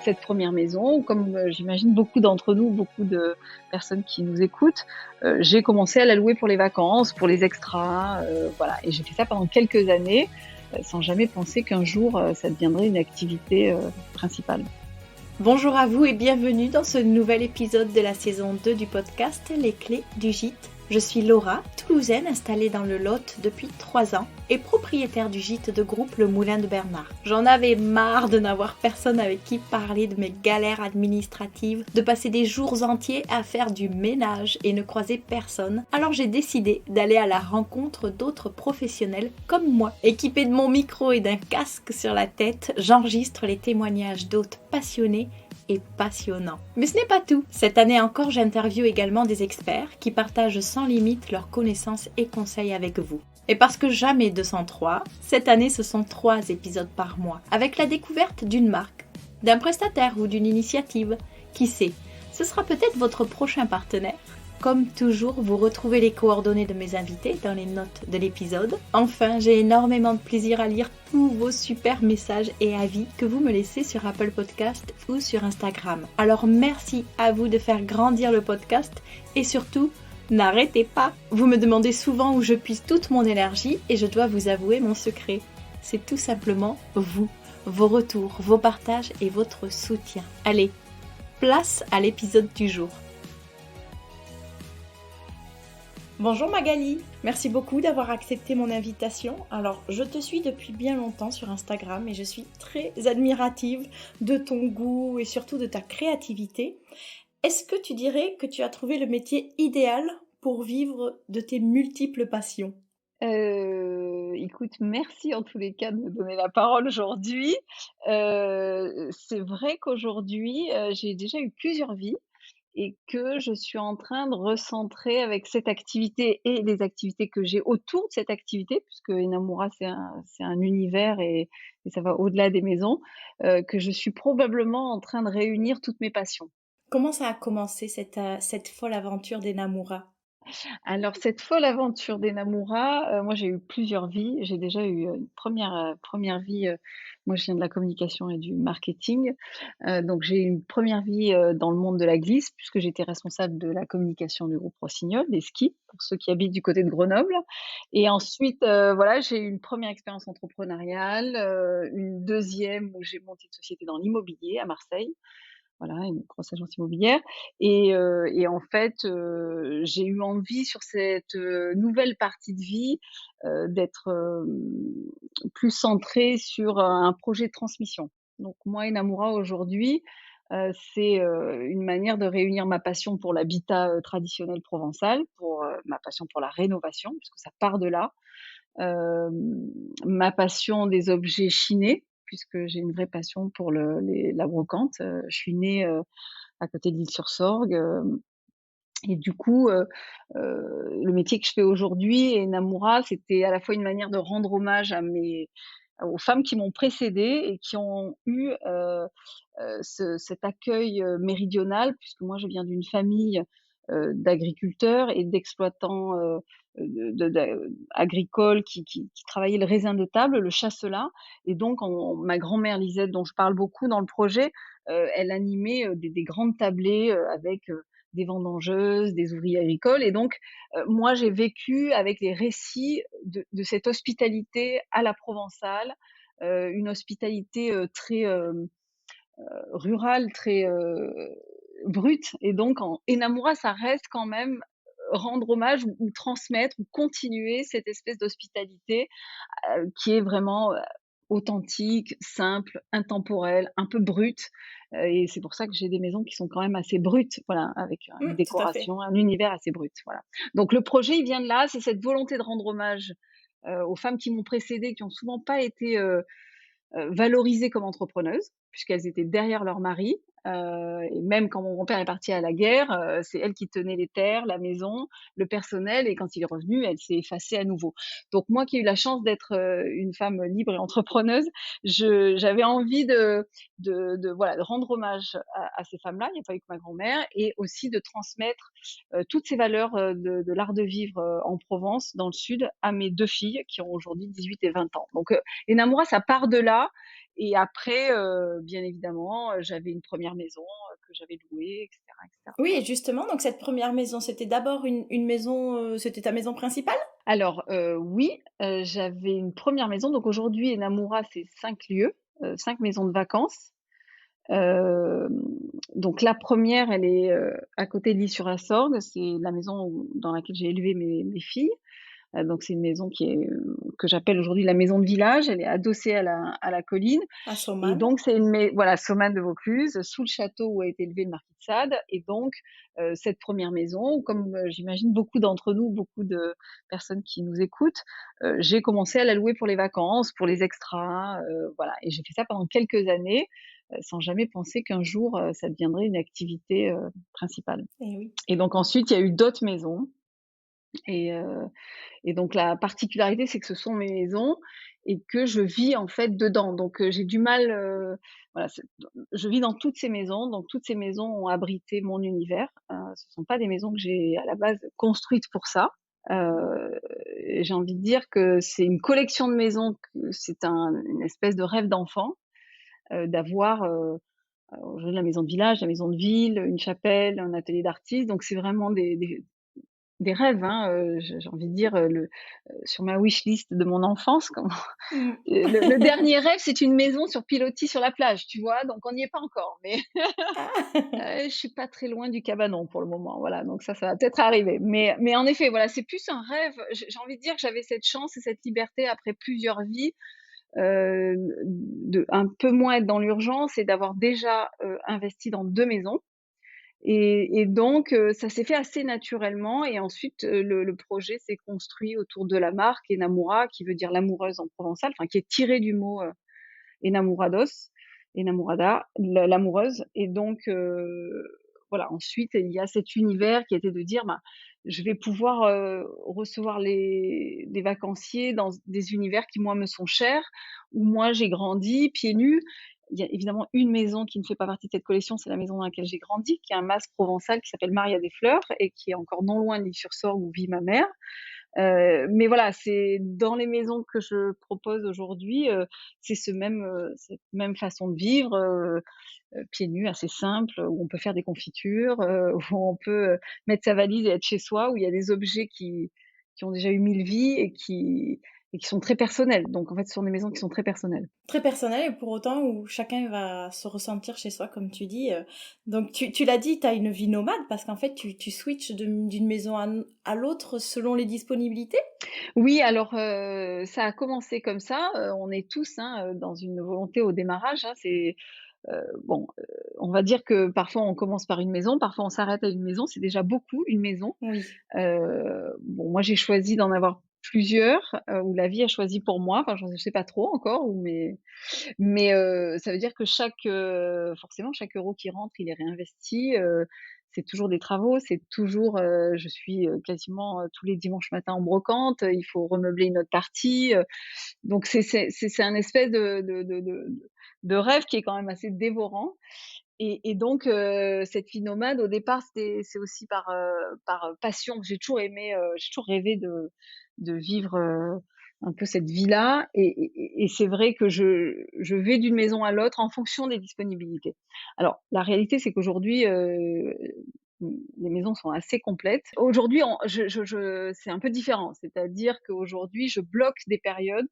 cette première maison. Comme j'imagine beaucoup d'entre nous, beaucoup de personnes qui nous écoutent, j'ai commencé à la louer pour les vacances, pour les extras, voilà. Et j'ai fait ça pendant quelques années, sans jamais penser qu'un jour, ça deviendrait une activité principale. Bonjour à vous et bienvenue dans ce nouvel épisode de la saison 2 du podcast Les Clés du Gîte. Je suis Laura, toulousaine installée dans le Lot depuis 3 ans et propriétaire du gîte de groupe Le Moulin de Bernard. J'en avais marre de n'avoir personne avec qui parler de mes galères administratives, de passer des jours entiers à faire du ménage et ne croiser personne. Alors j'ai décidé d'aller à la rencontre d'autres professionnels comme moi. Équipée de mon micro et d'un casque sur la tête, j'enregistre les témoignages d'hôtes passionnés et passionnant. Mais ce n'est pas tout. Cette année encore, j'interviewe également des experts qui partagent sans limite leurs connaissances et conseils avec vous. Et parce que jamais 203, cette année ce sont 3 épisodes par mois, avec la découverte d'une marque, d'un prestataire ou d'une initiative. Qui sait, ce sera peut-être votre prochain partenaire. Comme toujours, vous retrouvez les coordonnées de mes invités dans les notes de l'épisode. Enfin, j'ai énormément de plaisir à lire tous vos super messages et avis que vous me laissez sur Apple Podcast ou sur Instagram. Alors merci à vous de faire grandir le podcast et surtout, n'arrêtez pas. Vous me demandez souvent où je puise toute mon énergie et je dois vous avouer mon secret. C'est tout simplement vous, vos retours, vos partages et votre soutien. Allez, place à l'épisode du jour. Bonjour Magali, merci beaucoup d'avoir accepté mon invitation. Alors, je te suis depuis bien longtemps sur Instagram et je suis très admirative de ton goût et surtout de ta créativité. Est-ce que tu dirais que tu as trouvé le métier idéal pour vivre de tes multiples passions ? Écoute, merci en tous les cas de me donner la parole aujourd'hui. C'est vrai qu'aujourd'hui, j'ai déjà eu plusieurs vies et que je suis en train de recentrer avec cette activité et les activités que j'ai autour de cette activité, puisque Enamura, c'est un univers et ça va au-delà des maisons, que je suis probablement en train de réunir toutes mes passions. Comment ça a commencé cette folle aventure d'Enamura ? Alors cette folle aventure d'Enamura, moi j'ai eu plusieurs vies. J'ai déjà eu une première vie, moi je viens de la communication et du marketing, donc j'ai eu une première vie, dans le monde de la glisse puisque j'étais responsable de la communication du groupe Rossignol, des skis, pour ceux qui habitent du côté de Grenoble et ensuite, voilà, j'ai eu une première expérience entrepreneuriale, une deuxième où j'ai monté une société dans l'immobilier à Marseille. Voilà, une grosse agence immobilière et en fait, j'ai eu envie sur cette, nouvelle partie de vie, d'être, plus centrée sur un projet de transmission. Donc moi, Enamura aujourd'hui, c'est, une manière de réunir ma passion pour l'habitat, traditionnel provençal, pour, ma passion pour la rénovation, puisque ça part de là, ma passion des objets chinés, puisque j'ai une vraie passion pour la brocante. Je suis née, à côté de l'Île-sur-Sorgue, et du coup, le métier que je fais aujourd'hui, Enamura, c'était à la fois une manière de rendre hommage aux femmes qui m'ont précédée et qui ont eu, cet accueil, méridional, puisque moi je viens d'une famille, d'agriculteurs et d'exploitants, agricoles qui travaillaient le raisin de table, le chasselas et donc ma grand-mère Lisette, dont je parle beaucoup dans le projet, elle animait, des grandes tablées, avec, des vendangeuses, des ouvriers agricoles et donc moi j'ai vécu avec les récits de cette hospitalité à la provençale, une hospitalité, très, rurale, très, brute et donc en Enamura, ça reste quand même rendre hommage ou transmettre ou continuer cette espèce d'hospitalité, qui est vraiment, authentique, simple, intemporelle, un peu brute, et c'est pour ça que j'ai des maisons qui sont quand même assez brutes, voilà, avec une Tout à fait. décoration, un univers assez brut, voilà. Donc le projet, il vient de là, c'est cette volonté de rendre hommage, aux femmes qui m'ont précédée, qui ont souvent pas été, valorisées comme entrepreneuses, puisqu'elles étaient derrière leur mari. Et même quand mon grand-père est parti à la guerre, c'est elle qui tenait les terres, la maison, le personnel et quand il est revenu, elle s'est effacée à nouveau. Donc moi qui ai eu la chance d'être, une femme libre et entrepreneuse, j'avais envie voilà, de rendre hommage à ces femmes-là, il n'y a pas eu que ma grand-mère et aussi de transmettre, toutes ces valeurs, de l'art de vivre, en Provence, dans le sud, à mes 2 filles qui ont aujourd'hui 18 et 20 ans. Donc, Enamura, ça part de là Et après, bien évidemment, j'avais une première maison, que j'avais louée et cetera et cetera. Oui, et justement, donc cette première maison, c'était d'abord une maison, c'était ta maison principale? Alors, oui, j'avais une première maison, donc aujourd'hui Enamura, c'est 5 lieux, 5 maisons de vacances. Hem, donc la première, elle est, à côté de L'Isle-sur-la-Sorgue, c'est la maison dans laquelle j'ai élevé mes filles. Donc c'est une maison qui est, que j'appelle aujourd'hui la maison de village. Elle est adossée à la colline À et Saumane? donc c'est une mais voilà, Saumane de Vaucluse, sous le château où a été élevé le marquis de Sade et donc cette première maison, comme, j'imagine beaucoup d'entre nous, beaucoup de personnes qui nous écoutent, j'ai commencé à la louer pour les vacances, pour les extras, voilà et j'ai fait ça pendant quelques années, sans jamais penser qu'un jour, ça deviendrait une activité, principale Eh oui. et donc ensuite, il y a eu d'autres maisons et heu et donc la particularité, c'est que ce sont mes maisons et que je vis en fait dedans. Donc j'ai du mal, voilà, je vis dans toutes ces maisons, donc toutes ces maisons ont abrité mon univers. Ce sont pas des maisons que j'ai à la base construites pour ça. Et j'ai envie de dire que c'est une collection de maisons, que c'est une espèce de rêve d'enfant, d'avoir, aujourd'hui la maison de village, la maison de ville, une chapelle, un atelier d'artiste. Donc c'est vraiment des rêves, hein, j'ai envie de dire, sur ma wish list de mon enfance, comme Mmh. le dernier rêve, c'est une maison sur pilotis sur la plage, tu vois? Donc on n'y est pas encore, mais Ah! je suis pas très loin du cabanon pour le moment, voilà, donc ça va peut-être arriver. Mais en effet, voilà, c'est plus un rêve. J'ai envie de dire que j'avais cette chance et cette liberté après plusieurs vies, de un peu moins être dans l'urgence et d'avoir déjà, investi dans 2 maisons. Et donc ça s'est fait assez naturellement et ensuite, le projet s'est construit autour de la marque Enamura qui veut dire l'amoureuse en provençal, enfin qui est tiré du mot, Enamorados, Enamorada, l'amoureuse et donc voilà, ensuite il y a cet univers qui était de dire: «Ben, je vais pouvoir, recevoir les vacanciers dans des univers qui moi me sont chers, où moi j'ai grandi pieds nus». Il y a évidemment une maison qui ne fait pas partie de cette collection, c'est la maison dans laquelle j'ai grandi, qui est un masque provençal qui s'appelle Maria des Fleurs et qui est encore non loin de L'Isle-sur-Sorgue où vit ma mère. Mais voilà, c'est dans les maisons que je propose aujourd'hui, c'est cette même façon de vivre, pieds nus, assez simple, où on peut faire des confitures, où on peut, mettre sa valise et être chez soi, où il y a des objets qui ont déjà eu 1000 vies et qui sont très personnels. Donc en fait, ce sont des maisons qui sont très personnelles. Très personnel et pour autant où chacun va se ressentir chez soi comme tu dis, donc tu l'as dit, tu as une vie nomade parce qu'en fait tu switches d'une maison à l'autre selon les disponibilités? Oui, alors, ça a commencé comme ça, on est tous, hein, dans une volonté au démarrage, hein, bon, on va dire que parfois on commence par une maison, parfois on s'arrête à une maison, c'est déjà beaucoup, une maison. Oui. Bon, moi j'ai choisi d'en avoir plusieurs, ou la vie a choisi pour moi, enfin je sais pas trop encore ou mais ça veut dire que forcément chaque euro qui rentre, il est réinvesti, c'est toujours des travaux, c'est toujours, je suis, quasiment, tous les dimanches matins en brocante, il faut remeubler une autre partie, donc c'est un espèce de rêve qui est quand même assez dévorant et donc cette vie nomade au départ c'est aussi par passion. J'ai toujours rêvé de vivre, un peu cette vie-là et c'est vrai que je vais d'une maison à l'autre en fonction des disponibilités. Alors la réalité c'est qu'aujourd'hui, les maisons sont assez complètes. Aujourd'hui on je c'est un peu différent, c'est-à-dire qu'aujourd'hui je bloque des périodes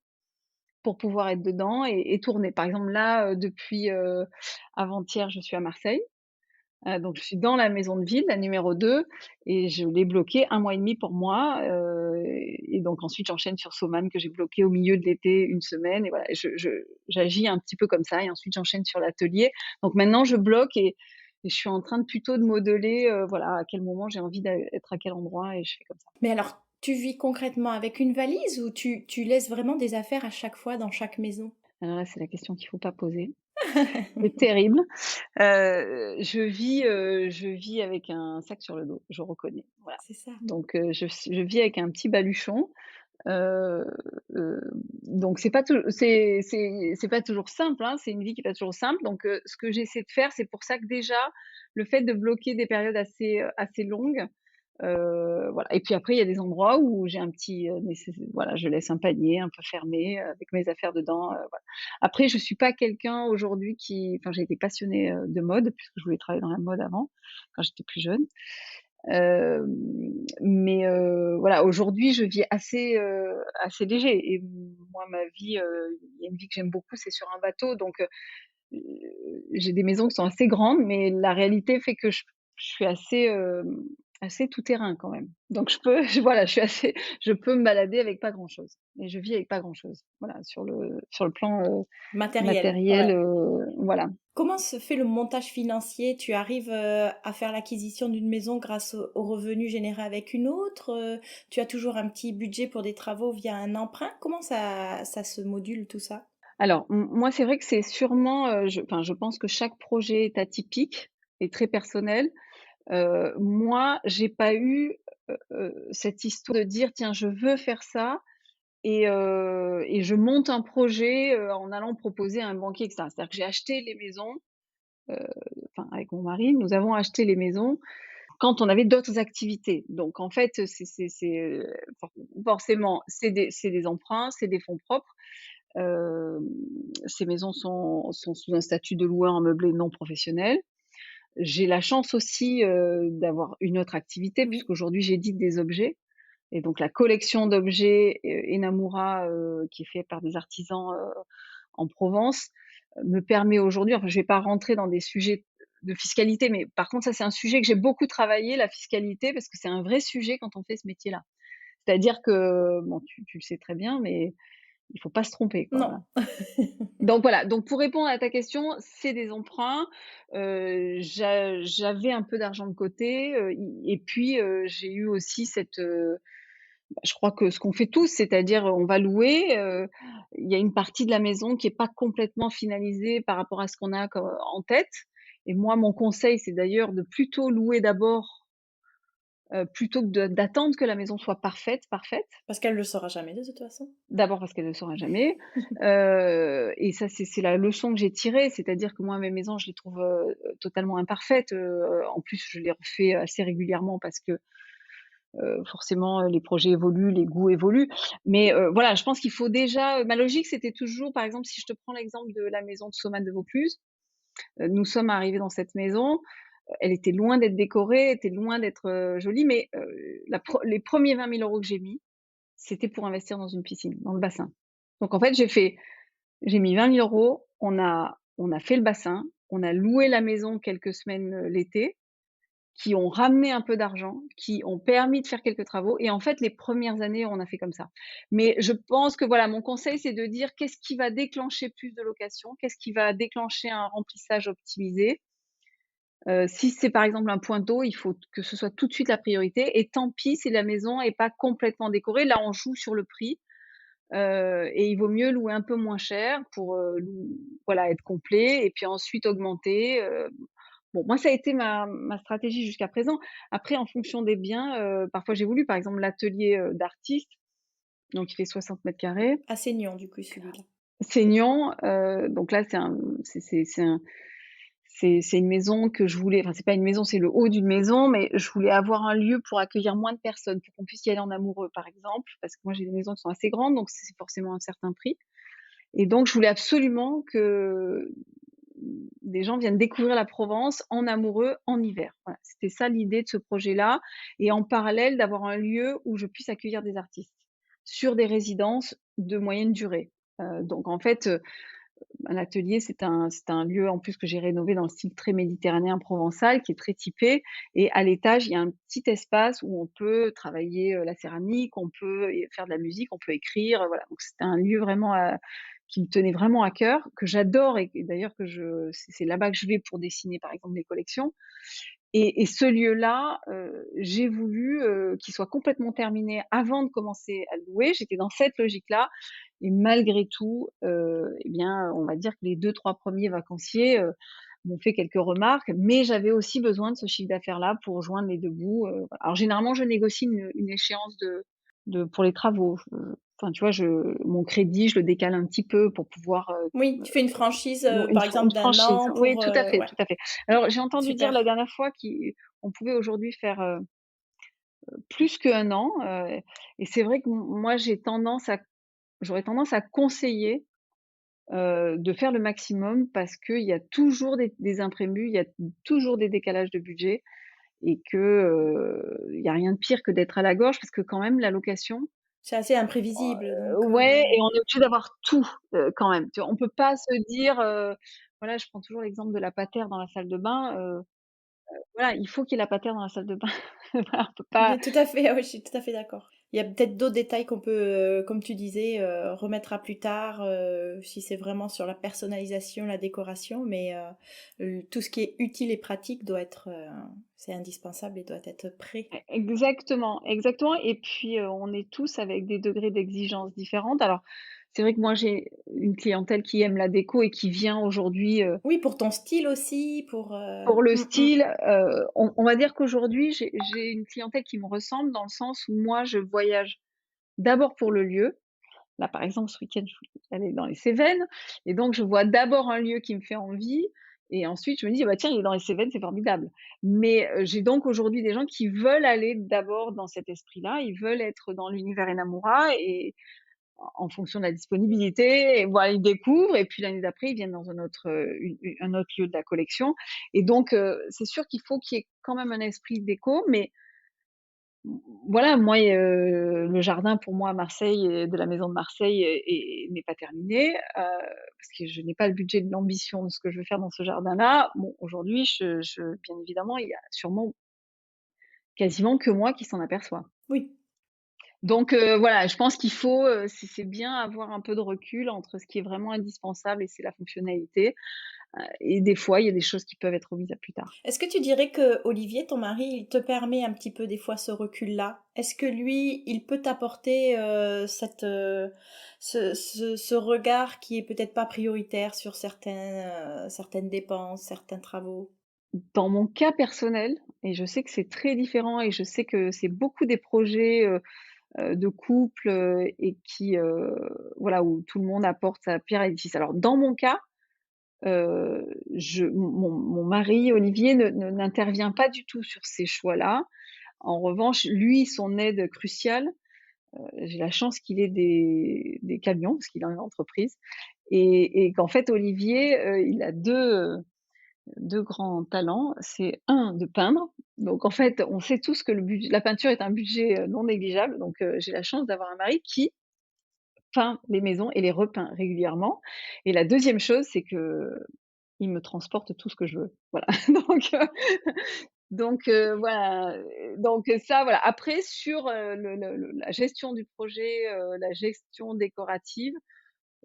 pour pouvoir être dedans et tourner. Par exemple là, depuis, avant-hier, je suis à Marseille, donc je suis dans la maison de ville, la numéro 2 et je l'ai bloquée 1 mois et demi pour moi, et donc ensuite j'enchaîne sur Somane que j'ai bloqué au milieu de l'été 1 semaine et voilà, j'agis un petit peu comme ça et ensuite j'enchaîne sur l'atelier. Donc maintenant je bloque et je suis en train de plutôt de modeler, voilà, à quel moment j'ai envie d'être à quel endroit et je fais comme ça. Mais alors, tu vis concrètement avec une valise ou tu laisses vraiment des affaires à chaque fois dans chaque maison? Alors là, c'est la question qu'il faut pas poser. C'est terrible. Je vis avec un sac sur le dos, je reconnais, voilà. C'est ça. Donc je vis avec un petit baluchon, heu heu, donc c'est pas toujours simple, hein, c'est une vie qui est pas toujours simple, donc ce que j'essaie de faire, c'est pour ça que déjà, le fait de bloquer des périodes assez longues, Voilà et puis après il y a des endroits où j'ai un petit, voilà, je laisse un panier un peu fermé, avec mes affaires dedans, voilà. Après je suis pas quelqu'un aujourd'hui enfin j'ai été passionnée, de mode puisque je voulais travailler dans la mode avant, quand j'étais plus jeune. Hem, mais voilà, aujourd'hui je vis assez léger et moi ma vie, il y a une vie que j'aime beaucoup, c'est sur un bateau donc j'ai des maisons qui sont assez grandes, mais la réalité fait que je suis assez tout terrain quand même. Donc je peux voilà, je peux me balader avec pas grand chose et je vis avec pas grand chose. Voilà, sur le plan, Matériel, matériel, ouais. voilà. Comment se fait le montage financier? Tu arrives, à faire l'acquisition d'une maison grâce aux revenus générés avec une autre? Tu as toujours un petit budget pour des travaux via un emprunt? Comment ça se module tout ça? Alors moi, c'est vrai que c'est sûrement, je pense que chaque projet est atypique et très personnel. Moi, j'ai pas eu, cette histoire de dire: «Tiens, je veux faire ça». Et je monte un projet, en allant proposer à un banquier et cetera. C'est-à-dire que j'ai acheté les maisons, heu, enfin avec mon mari, nous avons acheté les maisons quand on avait d'autres activités. Donc en fait, forcément, c'est des emprunts, c'est des fonds propres. Hem, Ces maisons sont sous un statut de loueur en meublé non professionnel. J'ai la chance aussi, d'avoir une autre activité Oui. puisqu'aujourd'hui j'édite des objets. Et donc la collection d'objets, Enamura, qui est fait par des artisans, en Provence, me permet aujourd'hui enfin je vais pas rentrer dans des sujets de fiscalité, mais par contre ça c'est un sujet que j'ai beaucoup travaillé, la fiscalité, parce que c'est un vrai sujet quand on fait ce métier-là. C'est-à-dire que, bon tu le sais très bien, mais il faut pas se tromper quoi, voilà. Non. Donc voilà, donc pour répondre à ta question, c'est des emprunts, j'avais un peu d'argent de côté, i et puis, j'ai eu aussi je crois que ce qu'on fait tous, c'est-à-dire, on va louer, il y a une partie de la maison qui est pas complètement finalisée par rapport à ce qu'on a en tête et moi, mon conseil, c'est d'ailleurs de plutôt louer d'abord, plutôt que d'attendre que la maison soit parfaite, parfaite. Parce qu'elle le saura jamais de toute façon. D'abord parce qu'elle ne le saura jamais, et ça, c'est la leçon que j'ai tirée, c'est-à-dire que moi, mes maisons, je les trouve, totalement imparfaites, en plus, je les refais assez régulièrement parce que forcément, les projets évoluent, les goûts évoluent. Mais voilà, je pense qu'il faut déjà ma logique, c'était toujours, par exemple, si je te prends l'exemple de la maison de Sommane de Vaucluse, nous sommes arrivés dans cette maison, elle était loin d'être décorée, était loin d'être, jolie, mais les premiers 20 000 € que j'ai mis, c'était pour investir dans une piscine, dans le bassin. Donc en fait, j'ai mis 20 000 €, on a fait le bassin, on a loué la maison quelques semaines, l'été, qui ont ramené un peu d'argent, qui ont permis de faire quelques travaux et en fait, les premières années, on a fait comme ça. Mais je pense que voilà, mon conseil, c'est de dire: «Qu'est-ce qui va déclencher plus de locations? Qu'est-ce qui va déclencher un remplissage optimisé?» Si c'est par exemple un point d'eau, il faut que ce soit tout de suite la priorité et tant pis si la maison est pas complètement décorée. Là, on joue sur le prix, et il vaut mieux louer un peu moins cher pour, voilà, être complet et puis ensuite augmenter, bon, moi, ça a été ma stratégie jusqu'à présent. Après, en fonction des biens, parfois j'ai voulu, par exemple, l'atelier, d'artiste, donc il fait 60 m². À Seignan du coup celui-là. Seignan, donc là, c'est une maison que je voulais enfin, c'est pas une maison, c'est le haut d'une maison, mais je voulais avoir un lieu pour accueillir moins de personnes, pour qu'on puisse y aller en amoureux, par exemple, parce que moi, j'ai des maisons qui sont assez grandes, donc c'est forcément un certain prix et donc je voulais absolument que des gens viennent découvrir la Provence en amoureux en hiver. Voilà, c'était ça l'idée de ce projet-là et en parallèle d'avoir un lieu où je puisse accueillir des artistes sur des résidences de moyenne durée. Donc en fait, un atelier, c'est un lieu en plus que j'ai rénové dans le style très méditerranéen provençal qui est très typé et à l'étage, il y a un petit espace où on peut travailler, la céramique, on peut faire de la musique, on peut écrire, voilà. Donc c'était un lieu vraiment, qui me tenait vraiment à cœur, que j'adore et d'ailleurs que c'est là-bas que je vais pour dessiner par exemple mes collections et ce lieu-là, j'ai voulu, qu'il soit complètement terminé avant de commencer à le louer. J'étais dans cette logique-là et malgré tout, et bien, on va dire que les 2-3 premiers vacanciers, m'ont fait quelques remarques, mais j'avais aussi besoin de ce chiffre d'affaires-là pour joindre les 2 bouts, voilà. Alors généralement, je négocie une échéance pour les travaux. Enfin, tu vois, mon crédit, je le décale un petit peu pour pouvoir, Oui, tu fais une franchise, ou par exemple une d'un franchise. an Oui, pour, tout à fait, ouais, tout à fait. Alors j'ai entendu dire la super. dernière fois qu'on pouvait aujourd'hui faire, plus qu'1 an, et c'est vrai que moi j'aurais tendance à conseiller, de faire le maximum parce qu'il y a toujours des imprévus, il y a toujours des décalages de budget et que, il y a rien de pire que d'être à la gorge parce que quand même la location, C'est assez imprévisible donc ouais, et on est obligé d'avoir tout, quand même. Tu vois? On peut pas se dire, voilà, je prends toujours l'exemple de la patère dans la salle de bain, voilà, il faut qu'il y ait la patère dans la salle de bain. Voilà, on peut pas. mais tout à fait, oui, je suis tout à fait d'accord. Il y a peut-être d'autres détails qu'on peut, comme tu disais, remettre à plus tard, si c'est vraiment sur la personnalisation, la décoration, mais tout ce qui est utile et pratique doit être, c'est indispensable et doit être prêt. Exactement, exactement, et puis, on est tous avec des degrés d'exigence différentes. Alors, c'est vrai que moi, j'ai une clientèle qui aime la déco et qui vient aujourd'hui, Oui, pour ton style aussi, pour, pour le style. On va dire qu'aujourd'hui, j'ai une clientèle qui me ressemble dans le sens où moi, je voyage d'abord pour le lieu. Là, par exemple, ce week-end, je suis allée dans les Cévennes et donc je vois d'abord un lieu qui me fait envie et ensuite je me dis: «Ah bah tiens, il est dans les Cévennes, c'est formidable». Mais, j'ai donc aujourd'hui des gens qui veulent aller d'abord dans cet esprit-là, ils veulent être dans l'univers Enamura et en fonction de la disponibilité et voilà, ils découvrent et puis l'année d'après, ils viennent dans un autre lieu de la collection et donc, c'est sûr qu'il faut qu'il y ait quand même un esprit déco, mais voilà, moi, le jardin pour moi à Marseille, de la maison de Marseille n'est pas terminé, parce que je n'ai pas le budget de l'ambition de ce que je veux faire dans ce jardin-là. Bon, aujourd'hui, bien évidemment, il y a sûrement quasiment que moi qui s'en aperçoit. oui. Donc voilà, je pense qu'il faut, c'est bien avoir un peu de recul entre ce qui est vraiment indispensable et c'est la fonctionnalité, et des fois, il y a des choses qui peuvent être remises à plus tard. Est-ce que tu dirais que Olivier, ton mari, il te permet un petit peu des fois ce recul-là? Est-ce que lui, il peut t'apporter, ce regard qui est peut-être pas prioritaire sur certaines dépenses, certains travaux? Dans mon cas personnel, et je sais que c'est très différent et je sais que c'est beaucoup des projets, de couple, et qui, voilà, où tout le monde apporte sa pierre à l'édifice. Alors dans mon cas, mon mari Olivier n'intervient pas du tout sur ces choix-là. En revanche, lui, son aide cruciale, j'ai la chance qu'il ait des camions, parce qu'il a une entreprise et qu'en fait Olivier, il a 2 grands talents. C'est un de peindre, donc en fait, on sait tous que le budg la peinture est un budget, non négligeable, donc j'ai la chance d'avoir un mari qui peint les maisons et les repeint régulièrement et la deuxième chose, c'est qu'il me transporte tout ce que je veux. Voilà, voilà, donc ça, voilà. Après sur, la gestion du projet, la gestion décorative,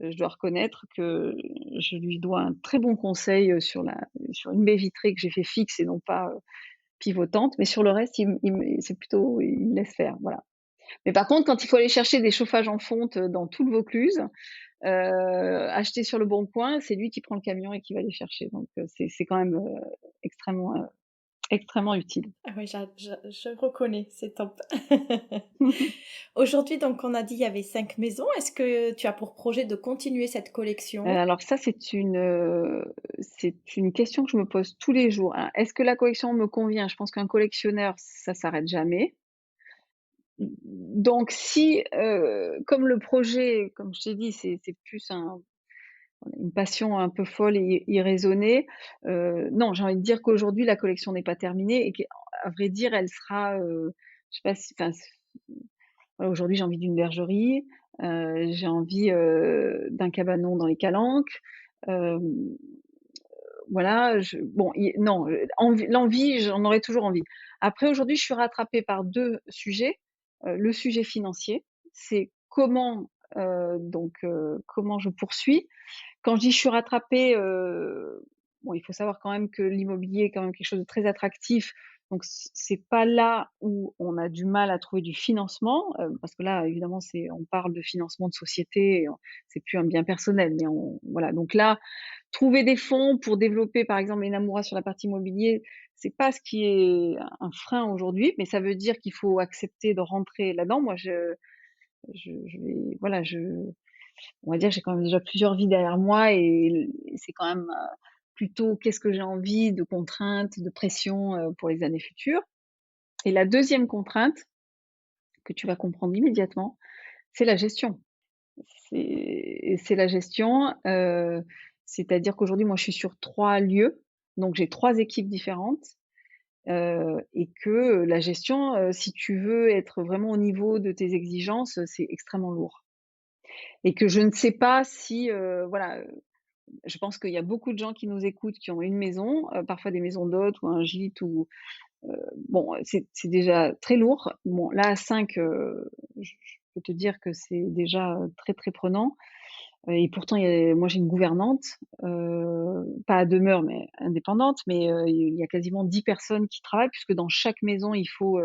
je dois reconnaître que je lui dois un très bon conseil, sur une baie vitrée que j'ai fait fixe et non pas, pivotante, mais sur le reste, il me laisse faire, voilà. Mais par contre, quand il faut aller chercher des chauffages en fonte, dans tout le Vaucluse, acheter sur le bon coin, c'est lui qui prend le camion et qui va les chercher. Donc, c'est quand même, extrêmement, extrêmement utile. Ah oui, je reconnais, c'est top. Aujourd'hui, donc, on a dit il y avait 5 maisons. Est-ce que tu as pour projet de continuer cette collection? Alors ça, c'est une question que je me pose tous les jours. Alors, est-ce que la collection me convient? Je pense qu'un collectionneur, ça s'arrête jamais. Donc si, comme le projet, comme je t'ai dit, c'est plus une passion un peu folle et irraisonnée, non, j'ai envie de dire qu'aujourd'hui la collection n'est pas terminée et qu'à vrai dire, elle sera, je sais pas si enfin, voilà, aujourd'hui j'ai envie d'une bergerie, j'ai envie, d'un cabanon dans les Calanques, hem, voilà, bon, non, l'envie, j'en aurais toujours envie. Après aujourd'hui, je suis rattrapée par 2 sujets. Le sujet financier, c'est comment je poursuis. Quand je dis: «Je suis rattrapée», bon, il faut savoir quand même que l'immobilier est quand même quelque chose de très attractif, donc c'est pas là où on a du mal à trouver du financement, parce que là, évidemment, on parle de financement de société, c'est plus un bien personnel, mais voilà, donc là, trouver des fonds pour développer, par exemple, Enamura sur la partie immobilier, c'est pas ce qui est un frein aujourd'hui, mais ça veut dire qu'il faut accepter de rentrer là-dedans. Moi, je vais voilà, on va dire, j'ai quand même déjà plusieurs vies derrière moi et c'est quand même, plutôt qu'est-ce que j'ai envie de contraintes, de pression, pour les années futures. Et la deuxième contrainte, que tu vas comprendre immédiatement, c'est la gestion. C'est la gestion, c'est-à-dire qu'aujourd'hui, moi, je suis sur 3 lieux, donc j'ai 3 équipes différentes, et que, la gestion, si tu veux être vraiment au niveau de tes exigences, c'est extrêmement lourd et que je ne sais pas si, voilà, je pense qu'il y a beaucoup de gens qui nous écoutent qui ont une maison, parfois des maisons d'hôtes ou un gîte ou bon, c'est déjà très lourd. Bon, là, à 5, je peux te dire que c'est déjà, très, très prenant. Et pourtant, moi, j'ai une gouvernante, pas à demeure, mais indépendante, mais il y a quasiment 10 personnes qui travaillent puisque dans chaque maison, il faut,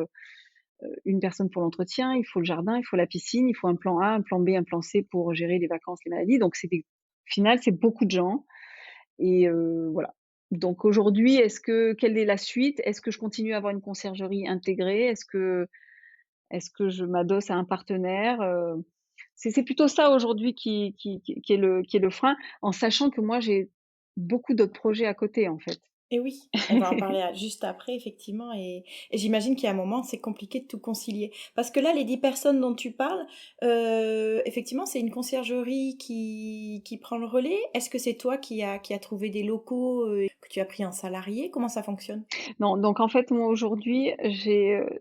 une personne pour l'entretien, il faut le jardin, il faut la piscine, il faut un plan A, un plan B, un plan C pour gérer les vacances, les maladies. Donc au final, c'est beaucoup de gens et voilà. Donc aujourd'hui, quelle est la suite? Est-ce que je continue à avoir une conciergerie intégrée? Est-ce que je m'adosse à un partenaire? C'est plutôt ça aujourd'hui qui est le frein, en sachant que moi j'ai beaucoup d'autres projets à côté, en fait. Et oui, on va en parler juste après, effectivement. Et j'imagine qu'il y a un moment, c'est compliqué de tout concilier. Parce que là, les 10 personnes dont tu parles, effectivement, c'est une conciergerie qui prend le relais. Est-ce que c'est toi qui a trouvé des locaux, que tu as pris en salarié? Comment ça fonctionne? Non, donc en fait, moi aujourd'hui,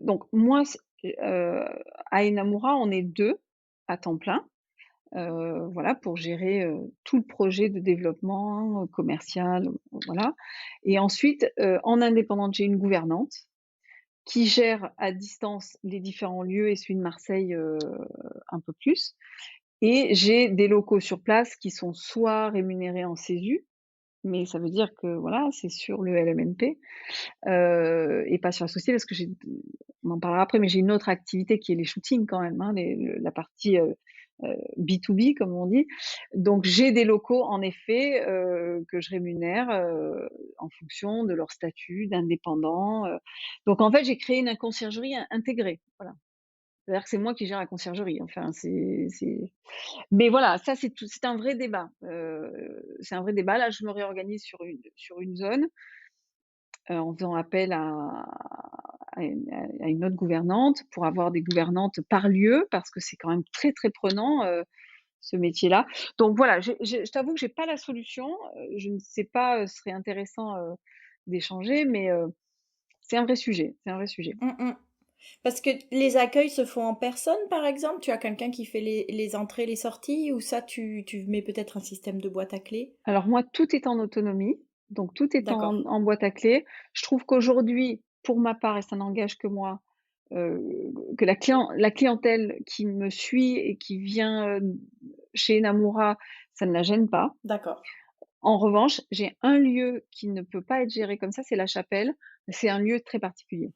donc moi, à Enamura, on est 2 à temps plein, voilà, pour gérer, tout le projet de développement, commercial, voilà. Et ensuite, en indépendante, j'ai une gouvernante qui gère à distance les différents lieux et celui de Marseille, un peu plus. Et j'ai des locaux sur place qui sont soit rémunérés en CESU, mais ça veut dire que voilà, c'est sur le LMNP, et pas sur la société parce que on en parlera après, mais j'ai une autre activité qui est les shootings quand même, hein, la partie, B2B comme on dit. Donc j'ai des locaux en effet, que je rémunère, en fonction de leur statut d'indépendant, donc en fait, j'ai créé une conciergerie intégrée, voilà. C'est-à-dire que c'est moi qui gère la conciergerie, enfin c'est mais voilà, ça c'est un vrai débat, c'est un vrai débat. Là, je me réorganise sur une zone, en faisant appel à une autre gouvernante pour avoir des gouvernantes par lieu parce que c'est quand même très, très prenant, ce métier-là. Donc voilà, je t'avoue que j'ai pas la solution, je ne sais pas, ce serait intéressant, d'échanger, mais c'est un vrai sujet, c'est un vrai sujet. Mmh mh. Parce que les accueils se font en personne, par exemple? Tu as quelqu'un qui fait les entrées, les sorties, ou ça, tu mets peut-être un système de boîte à clés? Alors moi, tout est en autonomie, donc tout est D'accord, en boîte à clés. Je trouve qu'aujourd'hui, pour ma part, et ça n'engage que moi, heu, que la clientèle qui me suit et qui vient, chez Namura, ça ne la gêne pas. d'accord. En revanche, j'ai un lieu qui ne peut pas être géré comme ça, c'est la chapelle. C'est un lieu très particulier.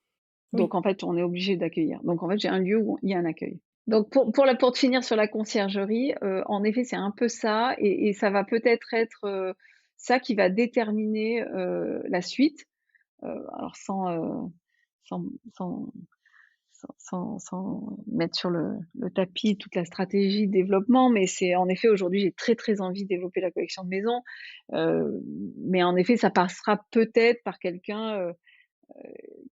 Donc Oui. en fait, on est obligé d'accueillir. Donc en fait, j'ai un lieu où il y a un accueil. Donc pour finir sur la conciergerie, en effet, c'est un peu ça et ça va peut-être être, ça qui va déterminer, la suite, alors sans sans sans mettre sur le tapis toute la stratégie de développement, mais c'est en effet aujourd'hui j'ai très, très envie de développer la collection de maisons, heu, mais en effet ça passera peut-être par quelqu'un,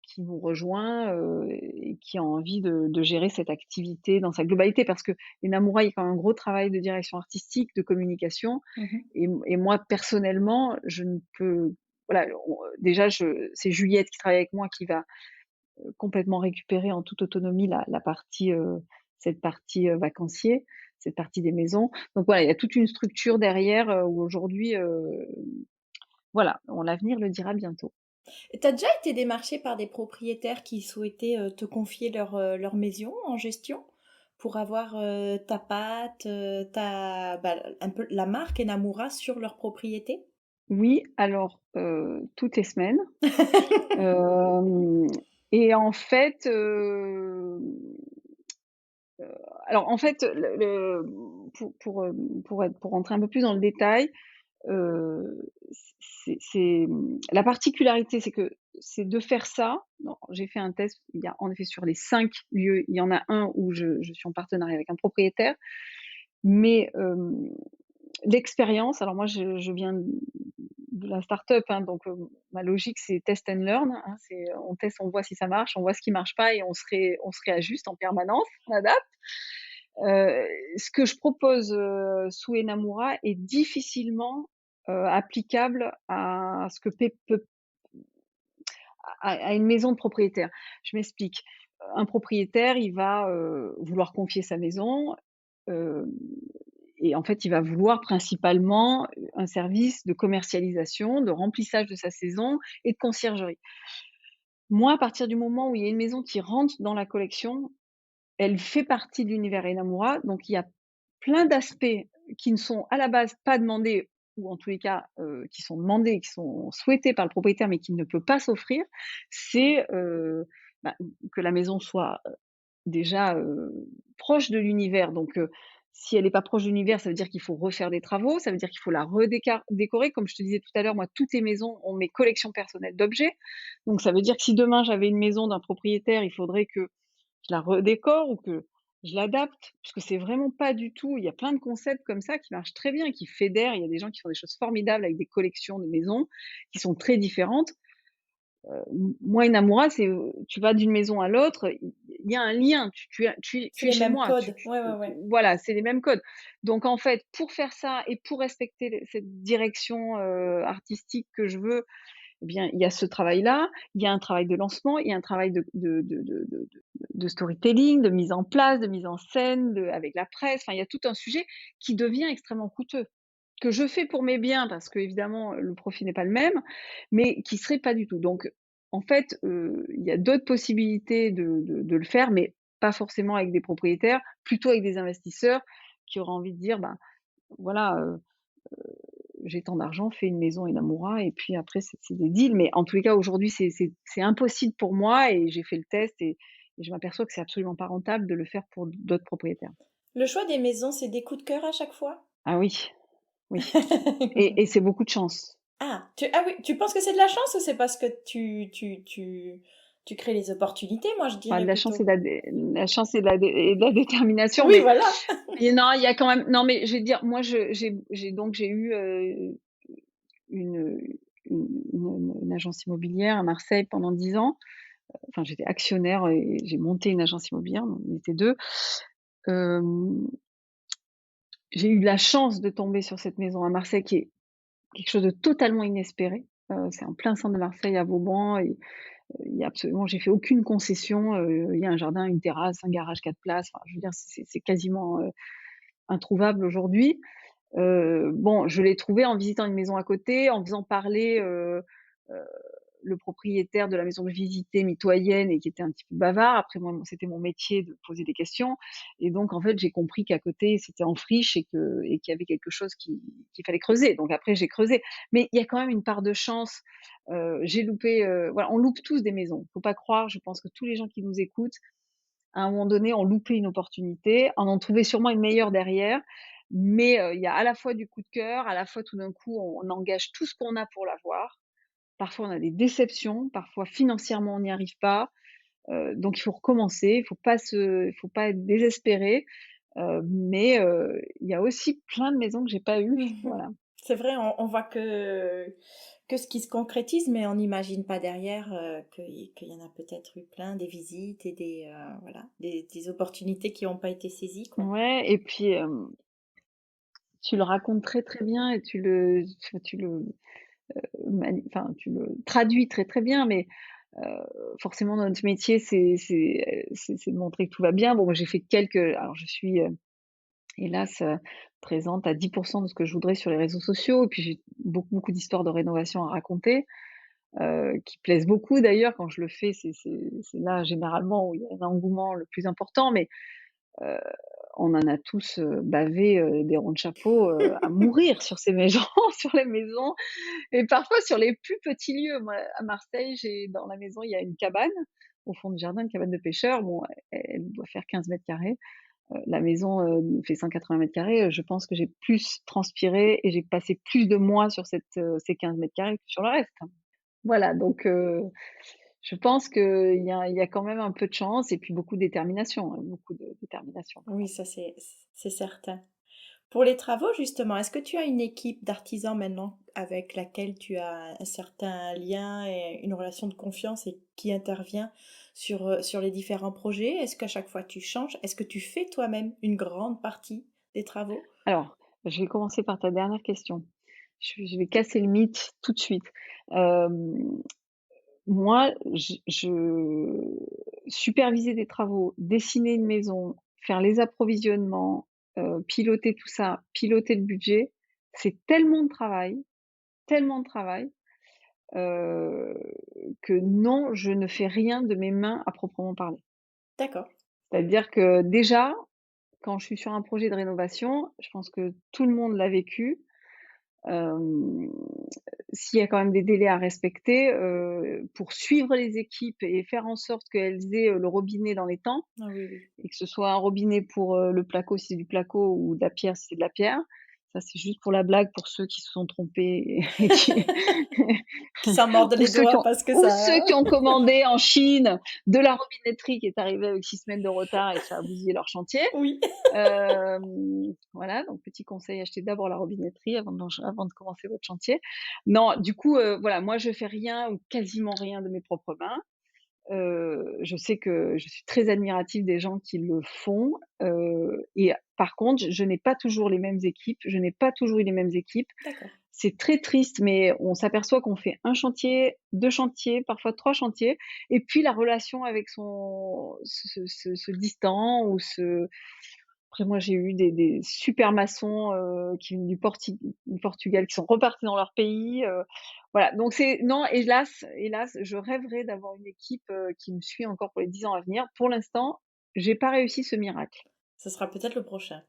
qui nous rejoint, et qui a envie de gérer cette activité dans sa globalité. Parce que les Namura, il y a quand même un gros travail de direction artistique, de communication Mmh. et moi personnellement, je ne peux voilà, déjà c'est Juliette qui travaille avec moi qui va, complètement récupérer en toute autonomie la partie, cette partie, vacancier, cette partie des maisons. Donc voilà, il y a toute une structure derrière, où aujourd'hui, voilà, l'avenir le dira bientôt. Et tu as déjà été démarché par des propriétaires qui souhaitaient, te confier leur maison en gestion? Pour avoir, ta patte, un peu la marque Enamura sur leur propriété? Oui, alors, toutes les semaines, hem et en fait, alors en fait, pour rentrer un peu plus dans le détail, la particularité, c'est que c'est de faire ça. Non, j'ai fait un test, il y a en effet sur les 5 lieux, il y en a un où je suis en partenariat avec un propriétaire, mais l'expérience, alors moi je viens de la start-up, hein, donc ma logique, c'est test and learn, hein, c'est on teste, on voit si ça marche, on voit ce qui marche pas et on se réajuste en permanence, on adapte. Heu, Ce que je propose, sous Enamura est difficilement, applicable à ce que peut à une maison de propriétaire. Je m'explique. Un propriétaire, il va, vouloir confier sa maison, hem et en fait, il va vouloir principalement, un service de commercialisation, de remplissage de sa saison et de conciergerie. Moi, à partir du moment où il y a une maison qui rentre dans la collection, elle fait partie de l'univers Enamura, donc il y a plein d'aspects qui ne sont à la base pas demandés ou en tous les cas, qui sont demandés, qui sont souhaités par le propriétaire, mais qui ne peut pas s'offrir. C'est, bah, que la maison soit déjà, proche de l'univers, donc si elle est pas proche de l'univers, ça veut dire qu'il faut refaire des travaux, ça veut dire qu'il faut la décorer. Comme je te disais tout à l'heure, moi, toutes les maisons ont mes collections personnelles d'objets, donc ça veut dire que si demain j'avais une maison d'un propriétaire, il faudrait que je la redécore ou que je l'adapte, parce que c'est vraiment pas du tout il y a plein de concepts comme ça qui marchent très bien, qui fédèrent. Il y a des gens qui font des choses formidables avec des collections de maisons qui sont très différentes. Moi, Inamura, c'est, tu vas d'une maison à l'autre, il y a un lien, C'est tu es les chez mêmes moi, codes. Ouais, ouais, ouais. voilà, c'est les mêmes codes. Donc en fait, pour faire ça et pour respecter cette direction, artistique que je veux, eh bien, il y a ce travail-là, il y a un travail de lancement, il y a un travail de storytelling, de mise en place, de mise en scène, avec la presse, enfin, il y a tout un sujet qui devient extrêmement coûteux, que je fais pour mes biens parce que évidemment le profit n'est pas le même, mais qui serait pas du tout. Donc en fait, il y a d'autres possibilités de le faire, mais pas forcément avec des propriétaires, plutôt avec des investisseurs qui auraient envie de dire: «Ben, voilà, j'ai tant d'argent, fais une maison Enamura» et puis après c'est des deals. Mais en tous les cas, aujourd'hui, c'est impossible pour moi et j'ai fait le test et je m'aperçois que c'est absolument pas rentable de le faire pour d'autres propriétaires. Le choix des maisons, c'est des coups de cœur à chaque fois? Ah oui, oui et c'est beaucoup de chance. Ah oui, tu penses que c'est de la chance ou c'est parce que tu crées les opportunités? Moi, je Enfin, de dirais la chance et plutôt. de la chance et de la détermination, Oui, mais voilà. non, il y a quand même non, mais je vais te dire, moi, j'ai eu, une, une agence immobilière à Marseille pendant 10 ans. Enfin, j'étais actionnaire et j'ai monté une agence immobilière, on était 2. Hem, j'ai eu la chance de tomber sur cette maison à Marseille qui est quelque chose de totalement inespéré. C'est en plein centre de Marseille à Vauban et il y a absolument j'ai fait aucune concession, il y a un jardin, une terrasse, un garage 4 places, enfin, je veux dire, c'est quasiment, introuvable aujourd'hui. Bon, je l'ai trouvé en visitant une maison à côté, en faisant parler, heu, le propriétaire de la maison que je visitais, mitoyenne et qui était un petit peu bavard. Après moi, c'était mon métier de poser des questions et donc en fait, j'ai compris qu'à côté, c'était en friche et qu'il y avait quelque chose qu'il fallait creuser. Donc après, j'ai creusé. Mais il y a quand même une part de chance. J'ai loupé, voilà, on loupe tous des maisons. Faut pas croire, je pense que tous les gens qui nous écoutent, à un moment donné, ont loupé une opportunité, en ont trouvé sûrement une meilleure derrière. Mais, il y a à la fois du coup de cœur, à la fois tout d'un coup, on engage tout ce qu'on a pour l'avoir. Parfois, on a des déceptions, parfois financièrement, on n'y arrive pas. Donc il faut recommencer, il faut pas être désespéré, mais il y a aussi plein de maisons que j'ai pas eues, Mmh. voilà. C'est vrai, on voit que ce qui se concrétise, mais on n'imagine pas derrière, qu'il y en a peut-être eu plein, des visites et voilà, des opportunités qui n'ont pas été saisies, quoi. Ouais et puis, tu le racontes très, très bien et tu le enfin, tu le traduis très, très bien, mais forcément notre métier, c'est de montrer que tout va bien. Bon, moi j'ai fait quelques alors je suis, hélas, présente à 10 de ce que je voudrais sur les réseaux sociaux et puis j'ai beaucoup, beaucoup d'histoires de rénovation à raconter, qui plaisent beaucoup d'ailleurs. Quand je le fais, c'est là généralement où il y a un engouement le plus important, mais heu, on en a tous, bavé, des ronds de chapeau, à mourir sur ces maisons, sur les maisons et parfois sur les plus petits lieux. Moi, à Marseille, j'ai dans la maison, il y a une cabane au fond du jardin, une cabane de pêcheurs. Bon, elle doit faire 15 carrés. La maison, fait 180 carrés. Je pense que j'ai plus transpiré et j'ai passé plus de mois sur ces 15 carrés que sur le reste. Voilà, donc je pense qu'il y a quand même un peu de chance et puis beaucoup de détermination, hein, beaucoup de détermination quand Oui, même. ça c'est certain. Pour les travaux, justement, est-ce que tu as une équipe d'artisans maintenant avec laquelle tu as un certain lien et une relation de confiance et qui intervient sur les différents projets? Est-ce qu'à chaque fois tu changes? Est-ce que tu fais toi-même une grande partie des travaux? Alors, je vais commencer par ta dernière question. Je vais casser le mythe tout de suite. Hem, Moi, je superviser des travaux, dessiner une maison, faire les approvisionnements, piloter tout ça, piloter le budget, c'est tellement de travail, heu, que non, je ne fais rien de mes mains à proprement parler. D'accord. C'est-à-dire que déjà, quand je suis sur un projet de rénovation, je pense que tout le monde l'a vécu, hem, s'il y a quand même des délais à respecter, pour suivre les équipes et faire en sorte qu'elles aient, le robinet dans les temps Ah oui, oui. et que ce soit un robinet pour, le placo si c'est du placo ou de la pierre si c'est de la pierre. Ça, c'est juste pour la blague pour ceux qui se sont trompés et qui Qui s'en mordent les doigts parce que ou ça ceux qui ont commandé en Chine de la robinetterie qui est arrivée avec 6 semaines de retard et que ça a bousillé leur chantier. oui. Voilà, donc petit conseil, achetez d'abord la robinetterie avant de commencer votre chantier. Non, du coup, voilà, moi je fais rien ou quasiment rien de mes propres mains. Je sais que je suis très admirative des gens qui le font, et par contre, je n'ai pas toujours les mêmes équipes, je n'ai pas toujours eu les mêmes équipes. D'accord. C'est très triste, mais on s'aperçoit qu'on fait un chantier, 2 chantiers, parfois 3 chantiers et puis la relation avec son se distend ou se après moi j'ai eu des super maçons, qui viennent du Portugal, qui sont repartis dans leur pays, voilà, donc c'est non, hélas, je rêverais d'avoir une équipe, qui me suit encore pour les 10 ans à venir. Pour l'instant, j'ai pas réussi ce miracle. Ce sera peut-être le prochain.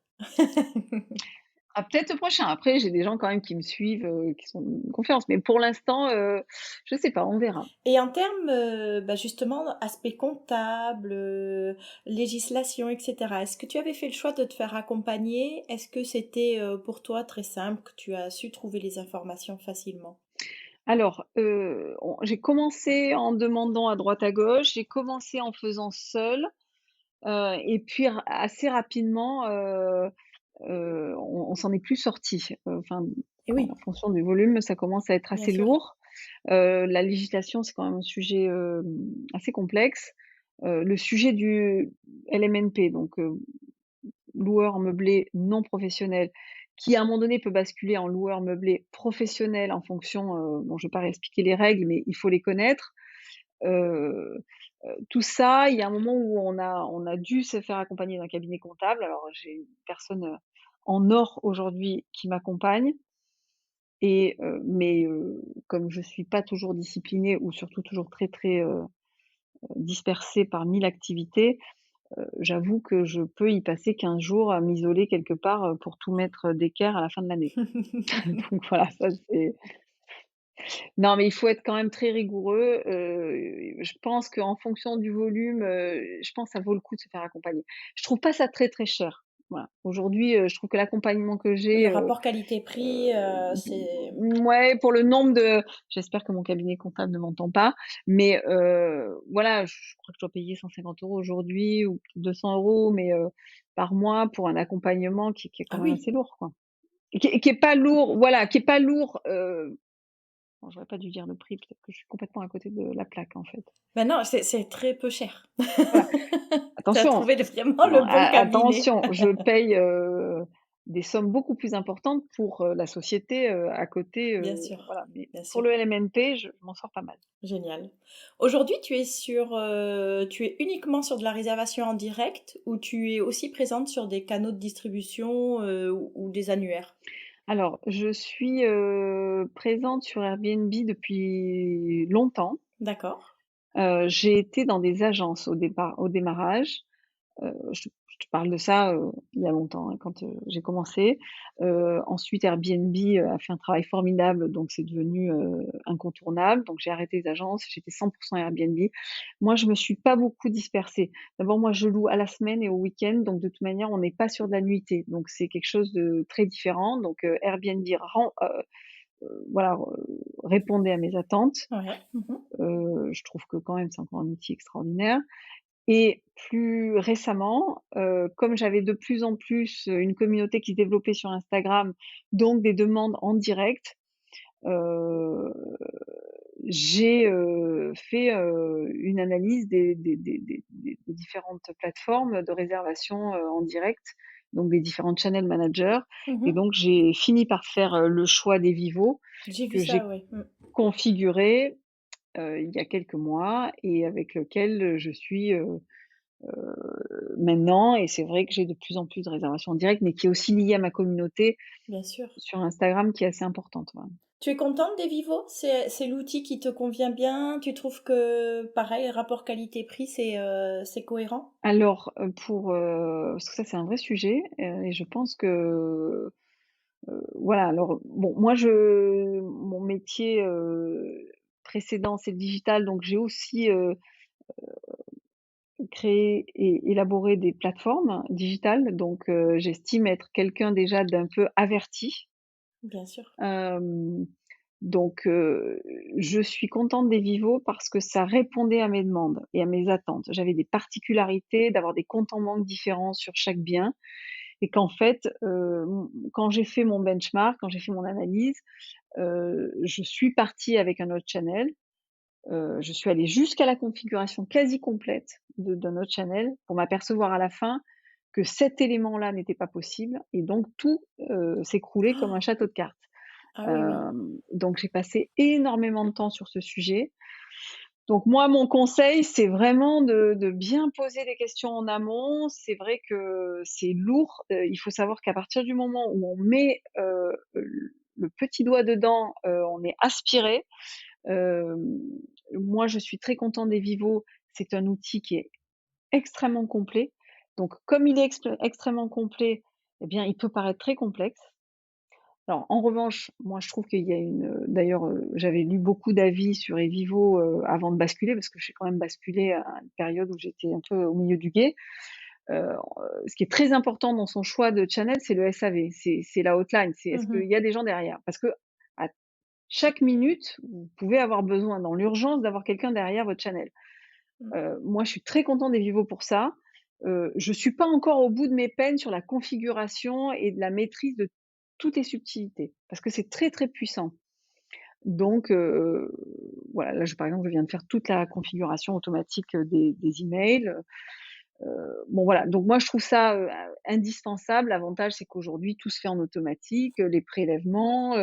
Ah, peut-être le prochain. Après, j'ai des gens quand même qui me suivent, qui sont de confiance, mais pour l'instant, je sais pas, on verra. Et en termes, bah, justement, aspect comptable, législation, et cetera, est-ce que tu avais fait le choix de te faire accompagner? Est-ce que c'était, pour toi très simple, que tu as su trouver les informations facilement? Alors, j'ai commencé en demandant à droite à gauche, j'ai commencé en faisant seule, et puis assez rapidement, on s'en est plus sorti. Enfin, Et quand en oui, fonction du volume, ça commence à être bien assez sûr. lourd. La législation, c'est quand même un sujet, assez complexe. Le sujet du LMNP, donc loueur meublé non professionnel, qui à un moment donné peut basculer en loueur meublé professionnel en fonction, bon je vais pas réexpliquer les règles, mais il faut les connaître. Heu Tout ça, il y a un moment où on a dû se faire accompagner d'un cabinet comptable. Alors j'ai une personne, en or aujourd'hui qui m'accompagne et mais comme je suis pas toujours disciplinée ou surtout toujours très, très, dispersée par 1000 activités, j'avoue que je peux y passer 15 jours à m'isoler quelque part, pour tout mettre, d'équerre à la fin de l'année. Donc voilà, ça c'est non, mais il faut être quand même très rigoureux, je pense qu'en fonction du volume, je pense que ça vaut le coup de se faire accompagner. Je trouve pas ça très, très cher. Voilà. Aujourd'hui, je trouve que l'accompagnement que Oui, le j'ai, rapport qualité-prix, c'est mouais, pour le nombre de j'espère que mon cabinet comptable ne m'entend pas, mais voilà, je crois que je dois payer 150 € aujourd'hui ou 200 €, mais par mois pour un accompagnement qui est quand ah même oui! assez lourd, quoi. Et qui est pas lourd, voilà, qui est pas lourd, bon, j'aurais pas dû dire le prix, peut-être que je suis complètement à côté de la plaque, en fait. Ben non, c'est très peu cher. Voilà, Tu as attention, trouvé vraiment non, le bon cabinet. attention, je paye, des sommes beaucoup plus importantes pour, la société, à côté, Bien sûr, voilà, mais bien pour sûr. le LMNP, je m'en sors pas mal. Génial. Aujourd'hui, tu es uniquement sur de la réservation en direct ou tu es aussi présente sur des canaux de distribution, ou des annuaires? Alors, je suis, présente sur Airbnb depuis longtemps. D'accord. J'ai été dans des agences au démarrage. Je te parle de ça, il y a longtemps, hein, quand, j'ai commencé. Ensuite Airbnb, a fait un travail formidable, donc c'est devenu, incontournable. Donc j'ai arrêté les agences, j'étais 100 Airbnb. Moi, je me suis pas beaucoup dispersée. D'abord, moi, je loue à la semaine et au week-end, donc de toute manière, on n'est pas sur de la nuitée. Donc c'est quelque chose de très différent. Donc, Airbnb voilà, répondait à mes attentes. Ouais. Mmh. Je trouve que quand même, c'est encore un outil extraordinaire. Et plus récemment, comme j'avais de plus en plus, une communauté qui se développait sur Instagram, donc des demandes en direct, heu, j'ai, fait, une analyse des différentes plateformes de réservation, en direct, donc des différents channel managers et Mmh. donc j'ai fini par faire, le choix des Vivo J'ai vu que ça, j'ai oui. Mmh. configuré, il y a quelques mois et avec lequel, je suis, maintenant et c'est vrai que j'ai de plus en plus de réservations en direct, mais qui est aussi liée à ma communauté Bien sûr. sur Instagram qui est assez importante, ouais. Tu es contente des Vivo? C'est l'outil qui te convient bien? Tu trouves que, pareil, rapport qualité-prix, c'est cohérent? Alors, parce que ça c'est un vrai sujet, et je pense que, voilà, alors bon, moi mon métier, précédent c'est le digital, donc j'ai aussi, créé et élaboré des plateformes digitales, donc j'estime être quelqu'un déjà d'un peu averti. Bien sûr. Hem, donc je suis contente des Vivo parce que ça répondait à mes demandes et à mes attentes. J'avais des particularités, d'avoir des comptes en banque différents sur chaque bien et qu'en fait, quand j'ai fait mon benchmark, quand j'ai fait mon analyse, je suis partie avec un autre channel. Je suis allée jusqu'à la configuration quasi complète de d'un autre channel pour m'apercevoir à la fin que cet élément-là n'était pas possible et donc tout, s'écroulait comme un château de cartes. Ah oui, oui. Donc j'ai passé énormément de temps sur ce sujet. Donc moi, mon conseil, c'est vraiment de bien poser les questions en amont. C'est vrai que c'est lourd, il faut savoir qu'à partir du moment où on met, le petit doigt dedans, on est aspiré. Hem, Moi, je suis très contente des Vivo. C'est un outil qui est extrêmement complet. Donc comme il est extrêmement complet, eh bien, il peut paraître très complexe. Alors, en revanche, moi, je trouve qu'il y a d'ailleurs, j'avais lu beaucoup d'avis sur Evivo, avant de basculer, parce que j'ai quand même basculé à une période où j'étais un peu au milieu du gué. Heu, Ce qui est très important dans son choix de channel, c'est le SAV, c'est la hotline, c'est est-ce qu'il Mmh. y a des gens derrière? Parce qu'à chaque minute, vous pouvez avoir besoin dans l'urgence d'avoir quelqu'un derrière votre channel. Mmh. Moi, je suis très contente d'Evivo pour ça. Je suis pas encore au bout de mes peines sur la configuration et de la maîtrise de toutes les subtilités, parce que c'est très, très puissant. Donc voilà, là, par exemple, je viens de faire toute la configuration automatique, des emails. Bon voilà, donc moi je trouve ça, indispensable. L'avantage, c'est qu'aujourd'hui tout se fait en automatique, les prélèvements,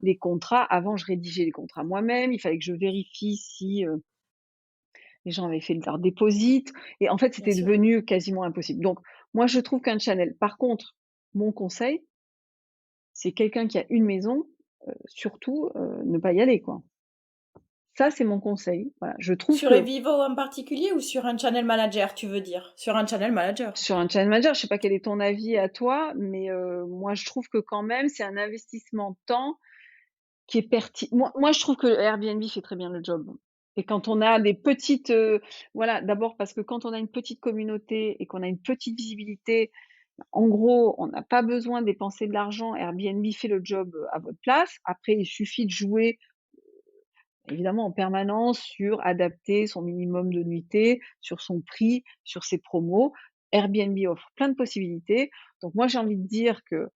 les contrats. Avant, je rédigeais les contrats moi-même, il fallait que je vérifie si, les gens avaient fait leur déposit et en fait, Bien c'était sûr. devenu quasiment impossible. Donc moi, je trouve qu'un channel par contre, mon conseil, c'est quelqu'un qui a une maison, surtout, ne pas y aller, quoi. Ça, c'est mon conseil. Voilà, je trouve Sur que Evivo en particulier ou sur un channel manager, tu veux dire? Sur un channel manager? sur un channel manager, je sais pas quel est ton avis à toi, mais moi, je trouve que quand même, c'est un investissement de temps qui est moi, je trouve que Airbnb fait très bien le job et quand on a des petites, voilà, d'abord parce que quand on a une petite communauté et qu'on a une petite visibilité, en gros, on n'a pas besoin de dépenser de l'argent. Airbnb fait le job, à votre place. Après, il suffit de jouer, évidemment, en permanence sur adapter son minimum de nuitées, sur son prix, sur ses promos. Airbnb offre plein de possibilités. Donc moi, j'ai envie de dire que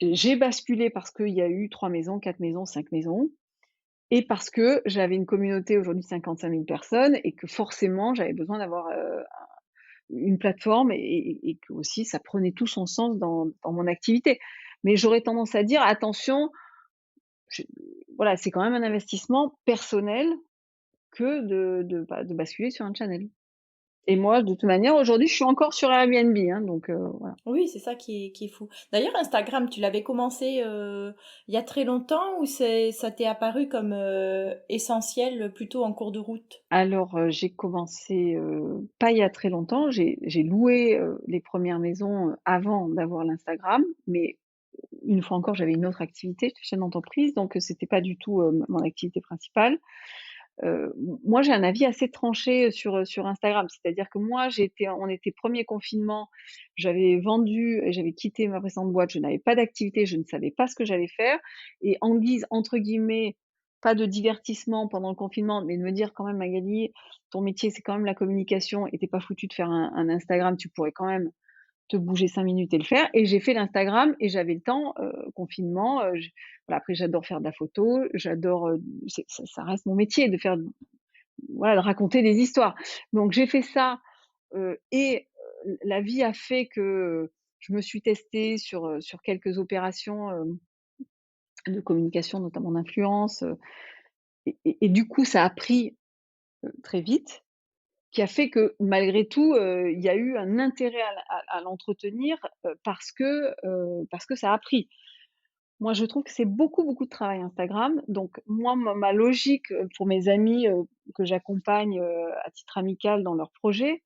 j'ai basculé parce qu'il y a eu 3 maisons, 4 maisons, 5 maisons et parce que j'avais une communauté aujourd'hui de 55 000 personnes et que forcément j'avais besoin d'avoir, une plateforme et que aussi ça prenait tout son sens dans mon activité. Mais j'aurais tendance à dire: «Attention, je voilà, c'est quand même un investissement personnel que de basculer sur un channel». Et moi, de toute manière, aujourd'hui, je suis encore sur Airbnb, hein, donc voilà. Oui, c'est ça qui est fou. D'ailleurs, Instagram, tu l'avais commencé, il y a très longtemps ou ça t'est apparu comme, essentiel, plutôt en cours de route? Alors, j'ai commencé, pas il y a très longtemps, j'ai loué, les premières maisons, avant d'avoir l'Instagram, mais une fois encore, j'avais une autre activité, j'étais chef d'entreprise, donc c'était pas du tout, mon activité principale. Moi, j'ai un avis assez tranché, sur Instagram. C'est-à-dire que moi, on était premier confinement, j'avais vendu et j'avais quitté ma précédente boîte, je n'avais pas d'activité, je ne savais pas ce que j'allais faire et en guise, entre guillemets, pas de divertissement pendant le confinement, mais de me dire quand même: «Magali, ton métier, c'est quand même la communication et tu pas foutu de faire un Instagram, tu pourrais quand même te bouger 5 minutes et le faire», et j'ai fait l'Instagram et j'avais le temps, confinement, j voilà, après j'adore faire de la photo, j'adore, ça reste mon métier de faire, voilà, de raconter des histoires. Donc j'ai fait ça, et la vie a fait que je me suis testée sur quelques opérations, de communication, notamment d'influence, et du coup ça a pris, très vite, qui a fait que malgré tout, il y a eu un intérêt à l'entretenir, parce que ça a pris. Moi, je trouve que c'est beaucoup, beaucoup de travail Instagram. Donc moi, ma logique, pour mes amis, que j'accompagne, à titre amical dans leurs projets,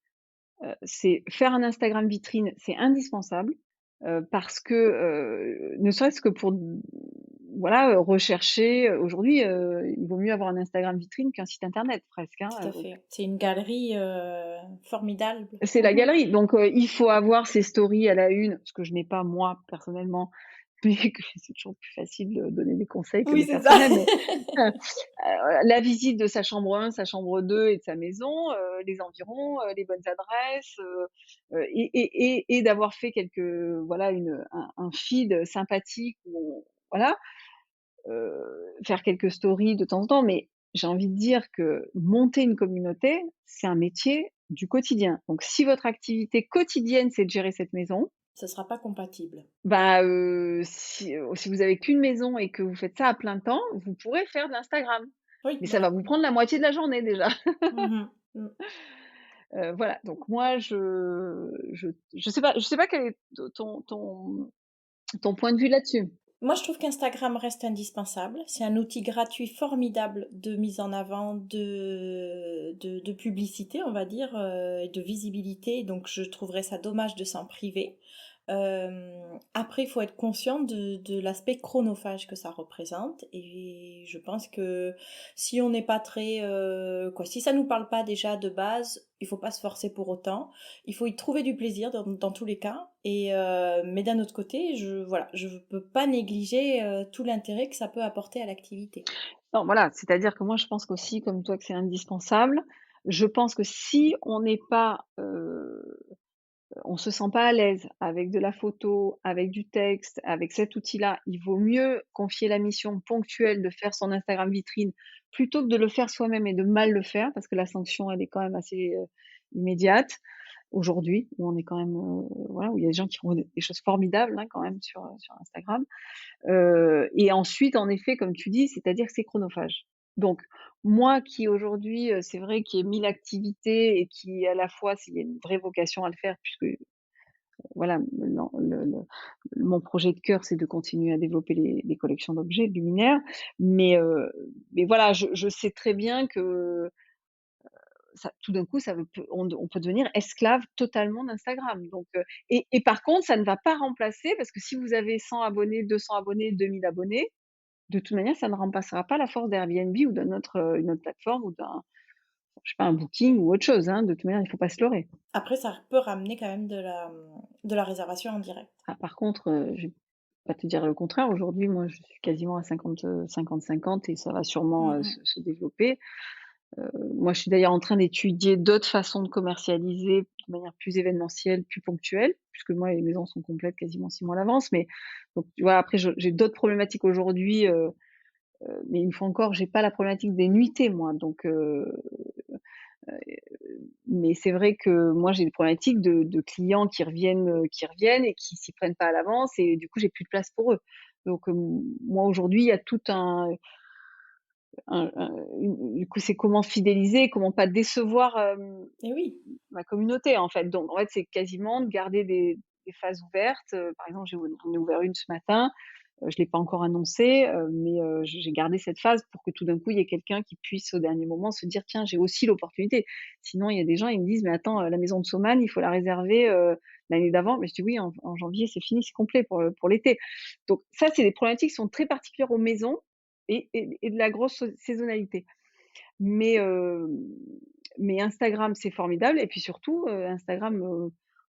c'est faire un Instagram vitrine, c'est indispensable, parce que, ne serait-ce que pour voilà, rechercher, aujourd'hui, il vaut mieux avoir un Instagram vitrine qu'un site internet presque, hein, Tout à fait. C'est une galerie, formidable. c'est la galerie. Donc il faut avoir ses stories à la une, ce que je n'ai pas moi personnellement, mais que c'est toujours plus facile de donner des conseils que Oui, des c'est ça. personnels, mais la visite de sa chambre 1, sa chambre 2 et de sa maison, les environs, les bonnes adresses, et d'avoir fait voilà, un feed sympathique où voilà, faire quelques stories de temps en temps, mais j'ai envie de dire que monter une communauté, c'est un métier du quotidien. Donc si votre activité quotidienne, c'est de gérer cette maison, Ce sera pas compatible. bah, si vous avez qu'une maison et que vous faites ça à plein temps, vous pourrez faire de l'Instagram. Oui, Mais ça va voilà. vous prendre la moitié de la journée déjà. Mmh mh. Mmh. Voilà, donc moi je sais pas quel est ton point de vue là-dessus? Moi, je trouve qu'Instagram reste indispensable. C'est un outil gratuit formidable de mise en avant, de publicité, on va dire, et de visibilité, donc je trouverais ça dommage de s'en priver. Après, il faut être conscient de l'aspect chronophage que ça représente et je pense que si on n'est pas très, si ça nous parle pas déjà de base, il faut pas se forcer pour autant. Il faut y trouver du plaisir dans tous les cas et mais d'un autre côté, je peux pas négliger, tout l'intérêt que ça peut apporter à l'activité. Non, voilà, c'est-à-dire que moi je pense qu'aussi comme toi que c'est indispensable. Je pense que si on n'est pas, on se sent pas à l'aise avec de la photo, avec du texte, avec cet outil-là, il vaut mieux confier la mission ponctuelle de faire son Instagram vitrine plutôt que de le faire soi-même et de mal le faire parce que la sanction, elle est quand même assez, immédiate. Aujourd'hui, où on est quand même, voilà, où il y a des gens qui font des choses formidables, hein, quand même sur Instagram. Et ensuite, en effet, comme tu dis, c'est-à-dire que c'est chronophage. Donc moi qui aujourd'hui, c'est vrai qui ai 1000 activités et qui à la fois s'il y a une vraie vocation à le faire puisque voilà, mon projet de cœur, c'est de continuer à développer les collections d'objets, de luminaires. Mais voilà, je sais très bien que ça tout d'un coup, ça veut on peut devenir esclave totalement d'Instagram. Donc et par contre, ça ne va pas remplacer parce que si vous avez 100 abonnés, 200 abonnés, 2000 abonnés, de toute manière, ça ne remplacera pas la force d'Airbnb ou d'un autre, une autre plateforme ou je sais pas, un Booking ou autre chose, hein. De toute manière, il faut pas se leurrer. Après, ça peut ramener quand même de la réservation en direct. Ah, par contre, je vais pas te dire le contraire. Aujourd'hui, moi, je suis quasiment à 50-50 et ça va sûrement, Mmh mh. se développer. Moi, je suis d'ailleurs en train d'étudier d'autres façons de commercialiser de manière plus événementielle, plus ponctuelle, puisque moi, les maisons sont complètes quasiment 6 mois à l'avance. Mais donc tu vois, après j'ai d'autres problématiques aujourd'hui, mais une fois encore, j'ai pas la problématique des nuitées moi, donc mais c'est vrai que moi, j'ai des problématiques de clients qui reviennent et qui s'y prennent pas à l'avance et du coup, j'ai plus de place pour eux. Donc moi, aujourd'hui, il y a tout du coup, c'est comment fidéliser, comment pas décevoir, Et oui. ma communauté, en fait. Donc en fait, c'est quasiment de garder des phases ouvertes. Par exemple, j'en ai ouvert une ce matin, je l'ai pas encore annoncé, mais j'ai gardé cette phase pour que tout d'un coup, il y ait quelqu'un qui puisse au dernier moment se dire: «Tiens, j'ai aussi l'opportunité». Sinon, il y a des gens, ils me disent: «Mais attends, la maison de Sauman, il faut la réserver, l'année d'avant». Mais je dis: «Oui, en janvier, c'est fini, c'est complet pour l'été». Donc ça, c'est des problématiques qui sont très particulières aux maisons et de la grosse saisonnalité. Mais mais Instagram, c'est formidable et puis surtout, Instagram,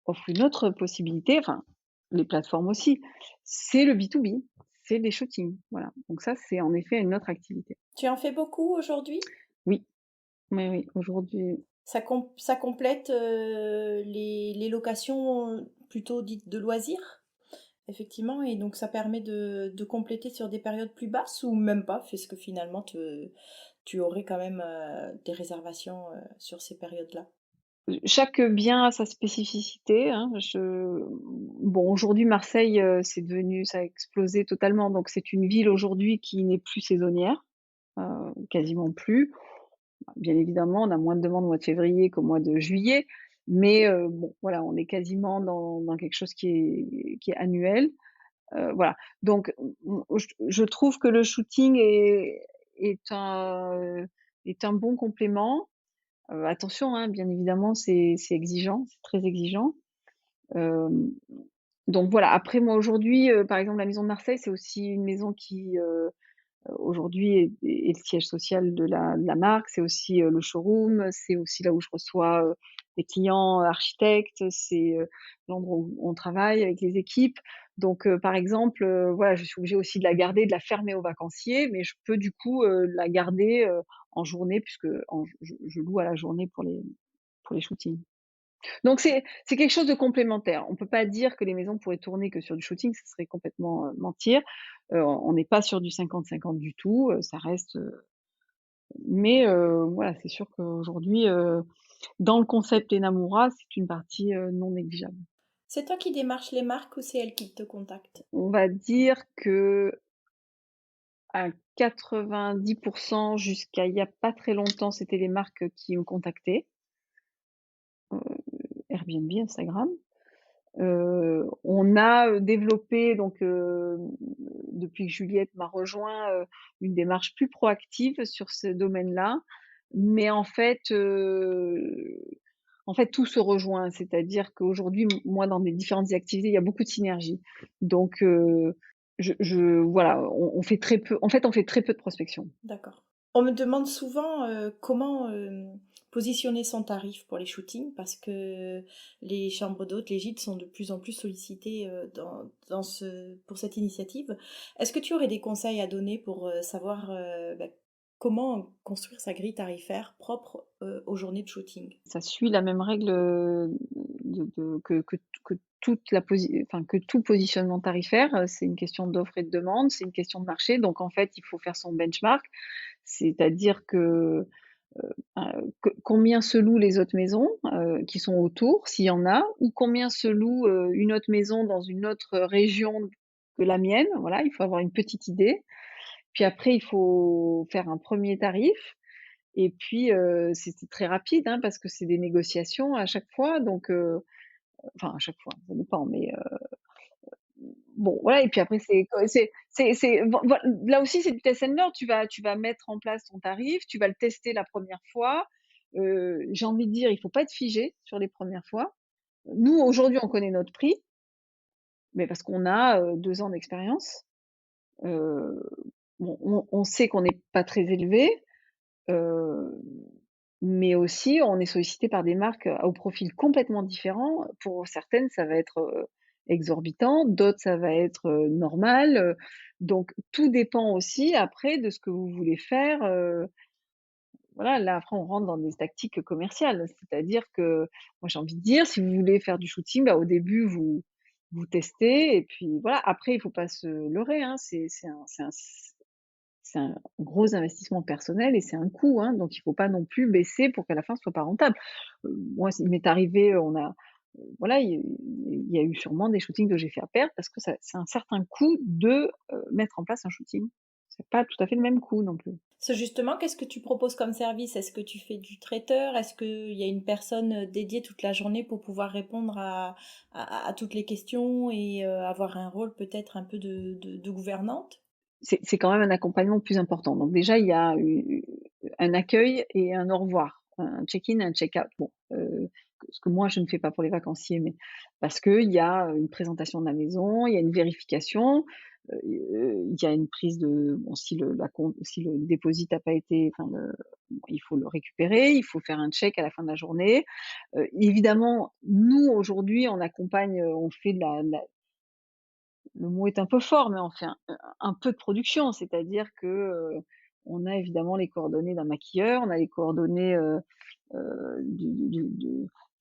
offre une autre possibilité, enfin, les plateformes aussi, c'est le B2B. c'est les shootings, voilà. Donc ça, c'est en effet une autre activité. Tu en fais beaucoup aujourd'hui? Oui, oui, oui, aujourd'hui Ça complète, les locations, plutôt dites de loisirs? Effectivement et donc ça permet de compléter sur des périodes plus basses ou même pas? Puisque finalement tu aurais quand même, des réservations, sur ces périodes-là? chaque bien a sa spécificité, hein. Bon, aujourd'hui, Marseille, c'est devenu ça a explosé totalement, donc c'est une ville aujourd'hui qui n'est plus saisonnière, quasiment plus. Bien évidemment, on a moins de demandes au mois de février qu'au mois de juillet, mais bon, voilà, on est quasiment dans quelque chose qui est annuel, voilà. Donc je trouve que le shooting est un, est un bon complément. Attention, hein, bien évidemment, c'est exigeant, c'est très exigeant. Hem, donc voilà, après moi aujourd'hui, par exemple la maison de Marseille, c'est aussi une maison qui, aujourd'hui est le siège social de la marque. C'est aussi, le showroom, c'est aussi là où je reçois, des clients architectes, c'est, l'endroit où on travaille avec les équipes. Donc, par exemple, voilà, je suis obligée aussi de la garder, de la fermer aux vacanciers, mais je peux du coup, la garder, en journée puisque je loue à la journée pour les shootings. Donc c'est quelque chose de complémentaire. On peut pas dire que les maisons pourraient tourner que sur du shooting, ce serait complètement, mentir. On n'est pas sur du 50-50 du tout, ça reste, mais voilà, c'est sûr qu'aujourd'hui, dans le concept Enamura, c'est une partie, non négligeable. C'est toi qui démarches les marques ou c'est elles qui te contactent? On va dire qu'à 90 jusqu'à il y a pas très longtemps, c'était les marques qui me contactaient, Airbnb, Instagram. On a, développé donc, depuis que Juliette m'a rejoint, une démarche plus proactive sur ce domaine-là. Mais en fait tout se rejoint. C'est-à-dire qu'aujourd'hui, moi dans mes différentes activités, il y a beaucoup de synergie. Donc, je voilà, on fait très peu en fait, on fait très peu de prospection. D'accord. On me demande souvent, comment, positionner son tarif pour les shootings parce que les chambres d'hôtes, les gîtes sont de plus en plus sollicités, dans pour cette initiative. Est-ce que tu aurais des conseils à donner pour, savoir, comment construire sa grille tarifaire propre, aux journées de shooting? Ça suit la même règle, que toute la enfin, que tout positionnement tarifaire, c'est une question d'offre et de demande, c'est une question de marché. Donc en fait, il faut faire son benchmark, c'est-à-dire que, combien se louent les autres maisons, qui sont autour, s'il y en a, ou combien se loue, une autre maison dans une autre région que la mienne. Voilà, il faut avoir une petite idée. Puis après, il faut faire un premier tarif et puis, c'était très rapide, hein, parce que c'est des négociations à chaque fois, donc enfin à chaque fois, ça dépend, mais bon, voilà. Et puis après c'est là aussi c'est du test and learn. Tu vas mettre en place ton tarif, tu vas le tester la première fois. J'ai envie de dire, il faut pas être figé sur les premières fois. Nous, aujourd'hui, on connaît notre prix, mais parce qu'on a, 2 ans d'expérience. Heu, bon, on sait qu'on n'est pas très élevé. Heu, mais aussi, on est sollicité par des marques, au profil complètement différent. Pour certaines, ça va être, exorbitant, d'autres, ça va être, normal, donc tout dépend aussi après de ce que vous voulez faire, voilà, là, après on rentre dans des tactiques commerciales. C'est-à-dire que, moi, j'ai envie de dire, si vous voulez faire du shooting, bah, au début, vous testez et puis voilà. Après, il faut pas se leurrer, hein, c'est un gros investissement personnel et c'est un coût, hein, donc il faut pas non plus baisser pour qu'à la fin ce soit pas rentable. Moi, il m'est arrivé, on a voilà, il y a eu sûrement des shootings que j'ai fait à perte parce que ça c'est un certain coût de, mettre en place un shooting. C'est pas tout à fait le même coût non plus. C'est justement, qu'est-ce que tu proposes comme service? Est-ce que tu fais du traiteur? Est-ce qu'il y a une personne, dédiée toute la journée pour pouvoir répondre à toutes les questions et avoir un rôle peut-être un peu de gouvernante? C'est quand même un accompagnement plus important. Donc déjà, il y a u un accueil et un au revoir, un check-in et un check-out. Bon, ce que moi je ne fais pas pour les vacanciers, mais parce qu'il y a une présentation de la maison, il y a une vérification, il y a une prise de bon si le déposit n'a pas été enfin bon, il faut le récupérer, il faut faire un check à la fin de la journée. Évidemment, nous aujourd'hui on accompagne, on fait de la le mot est un peu fort, mais on fait un peu de production. C'est-à-dire que, on a évidemment les coordonnées d'un maquilleur, on a les coordonnées,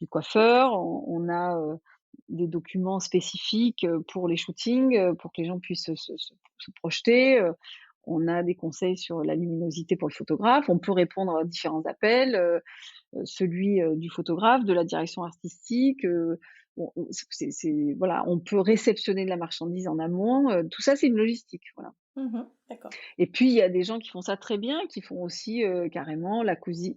du coiffeur, on a, des documents spécifiques, pour les shootings, pour que les gens puissent se projeter, on a des conseils sur la luminosité pour le photographe, on peut répondre à différents appels, celui, du photographe, de la direction artistique, bon, c'est voilà, on peut réceptionner de la marchandise en amont, tout ça, c'est une logistique, voilà. Mmh. D'accord. Et puis il y a des gens qui font ça très bien, qui font aussi, carrément la cuisine,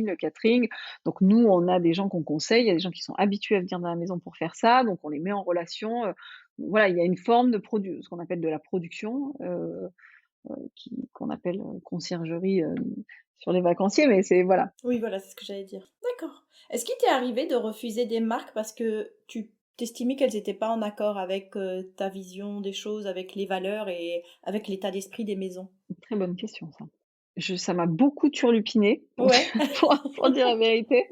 le catering. Donc nous, on a des gens qu'on conseille, il y a des gens qui sont habitués à venir dans la maison pour faire ça, donc on les met en relation, voilà, il y a une forme de ce qu'on appelle de la production, qu'on appelle, conciergerie, sur les vacanciers, mais c'est voilà. Oui, voilà, c'est ce que j'allais dire. D'accord. Est-ce qu'il t'est arrivé de refuser des marques parce que tu t'estimais qu'elles étaient pas en accord avec, ta vision des choses, avec les valeurs et avec l'état d'esprit des maisons? Très bonne question ça. Ça m'a beaucoup turlupiné pour Ouais. pour dire la vérité.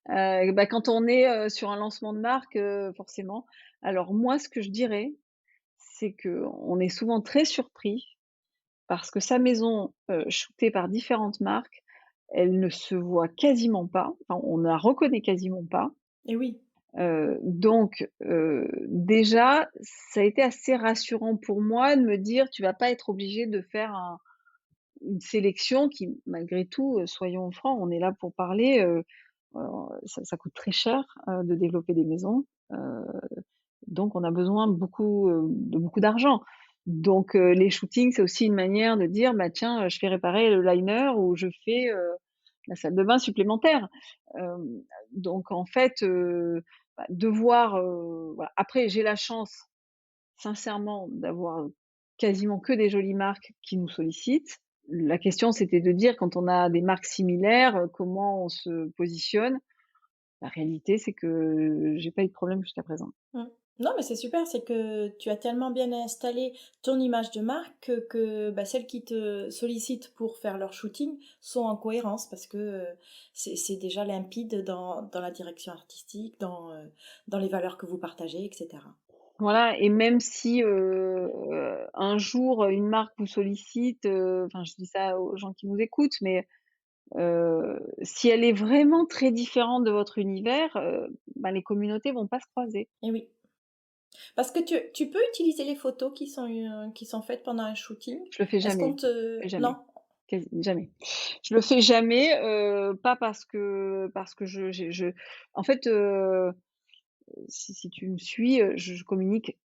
Bah, quand on est, sur un lancement de marque, forcément. Alors moi, ce que je dirais, c'est qu'on est souvent très surpris parce que sa maison, shootée par différentes marques, elle ne se voit quasiment pas, enfin on ne la reconnaît quasiment pas. Et oui. Donc déjà, ça a été assez rassurant pour moi de me dire: «Tu vas pas être obligé de faire une sélection qui malgré tout, soyons francs, on est là pour parler, heu, ça coûte très cher, de développer des maisons, donc on a besoin de beaucoup d'argent. Donc les shootings, c'est aussi une manière de dire: «Bah tiens, je fais réparer le liner ou je fais, la salle de bain supplémentaire». Donc en fait, bah, devoir, voilà. Après j'ai la chance, sincèrement, d'avoir quasiment que des jolies marques qui nous sollicitent. La question, c'était de dire quand on a des marques similaires, comment on se positionne. La réalité, c'est que j'ai pas eu de problème jusqu'à présent. Mmh. Non, mais c'est super, c'est que tu as tellement bien installé ton image de marque que, bah, celles qui te sollicitent pour faire leur shooting sont en cohérence parce que, c'est déjà limpide dans la direction artistique, dans les valeurs que vous partagez et cetera. Voilà, et même si, un jour, une marque vous sollicite, enfin, je dis ça aux gens qui nous écoutent, mais si elle est vraiment très différente de votre univers, bah, les communautés vont pas se croiser. Et oui. Parce que tu peux utiliser les photos qui sont faites pendant un shooting? Je le fais Est-ce qu'on jamais, je te le fais jamais, non? jamais. Je le fais jamais, pas parce que en fait, si tu me suis, je communique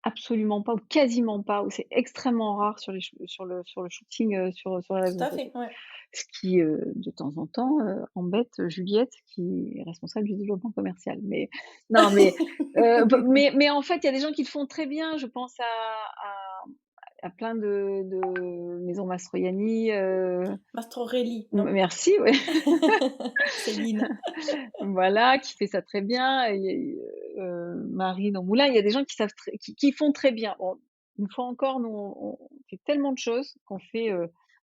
absolument pas ou quasiment pas, ou c'est extrêmement rare sur le shooting, sur les Tout réseaux à sociaux. fait, ouais. Ce qui, de temps en temps, embête Juliette qui est responsable du développement commercial. Mais non, mais en fait, il y a des gens qui le font très bien. Je pense à plein de maisons Mastroianni, Mastrorelli, non? merci, ouais. Céline. Voilà, qui fait ça très bien. Et il y a Marine au Moulin, il y a des gens qui savent qui font très bien. Bon, une fois encore, nous, on fait tellement de choses qu'on fait,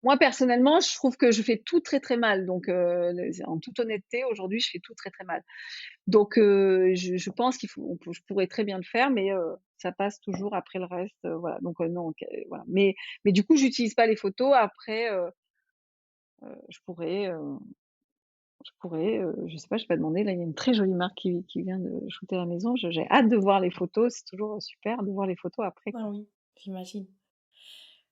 moi personnellement, je trouve que je fais tout très, très mal. Donc, en toute honnêteté, aujourd'hui, je fais tout très, très mal. Donc, je pense je pourrais très bien le faire, mais, ça passe toujours après le reste, voilà. Donc, non, voilà. Mais du coup, j'utilise pas les photos. Après, je pourrais, je sais pas, j'ai pas demandé, là, il y a une très jolie marque qui vient de shooter à la maison. J'ai hâte de voir les photos, c'est toujours, super de voir les photos après, Ah quoi. oui, j'imagine.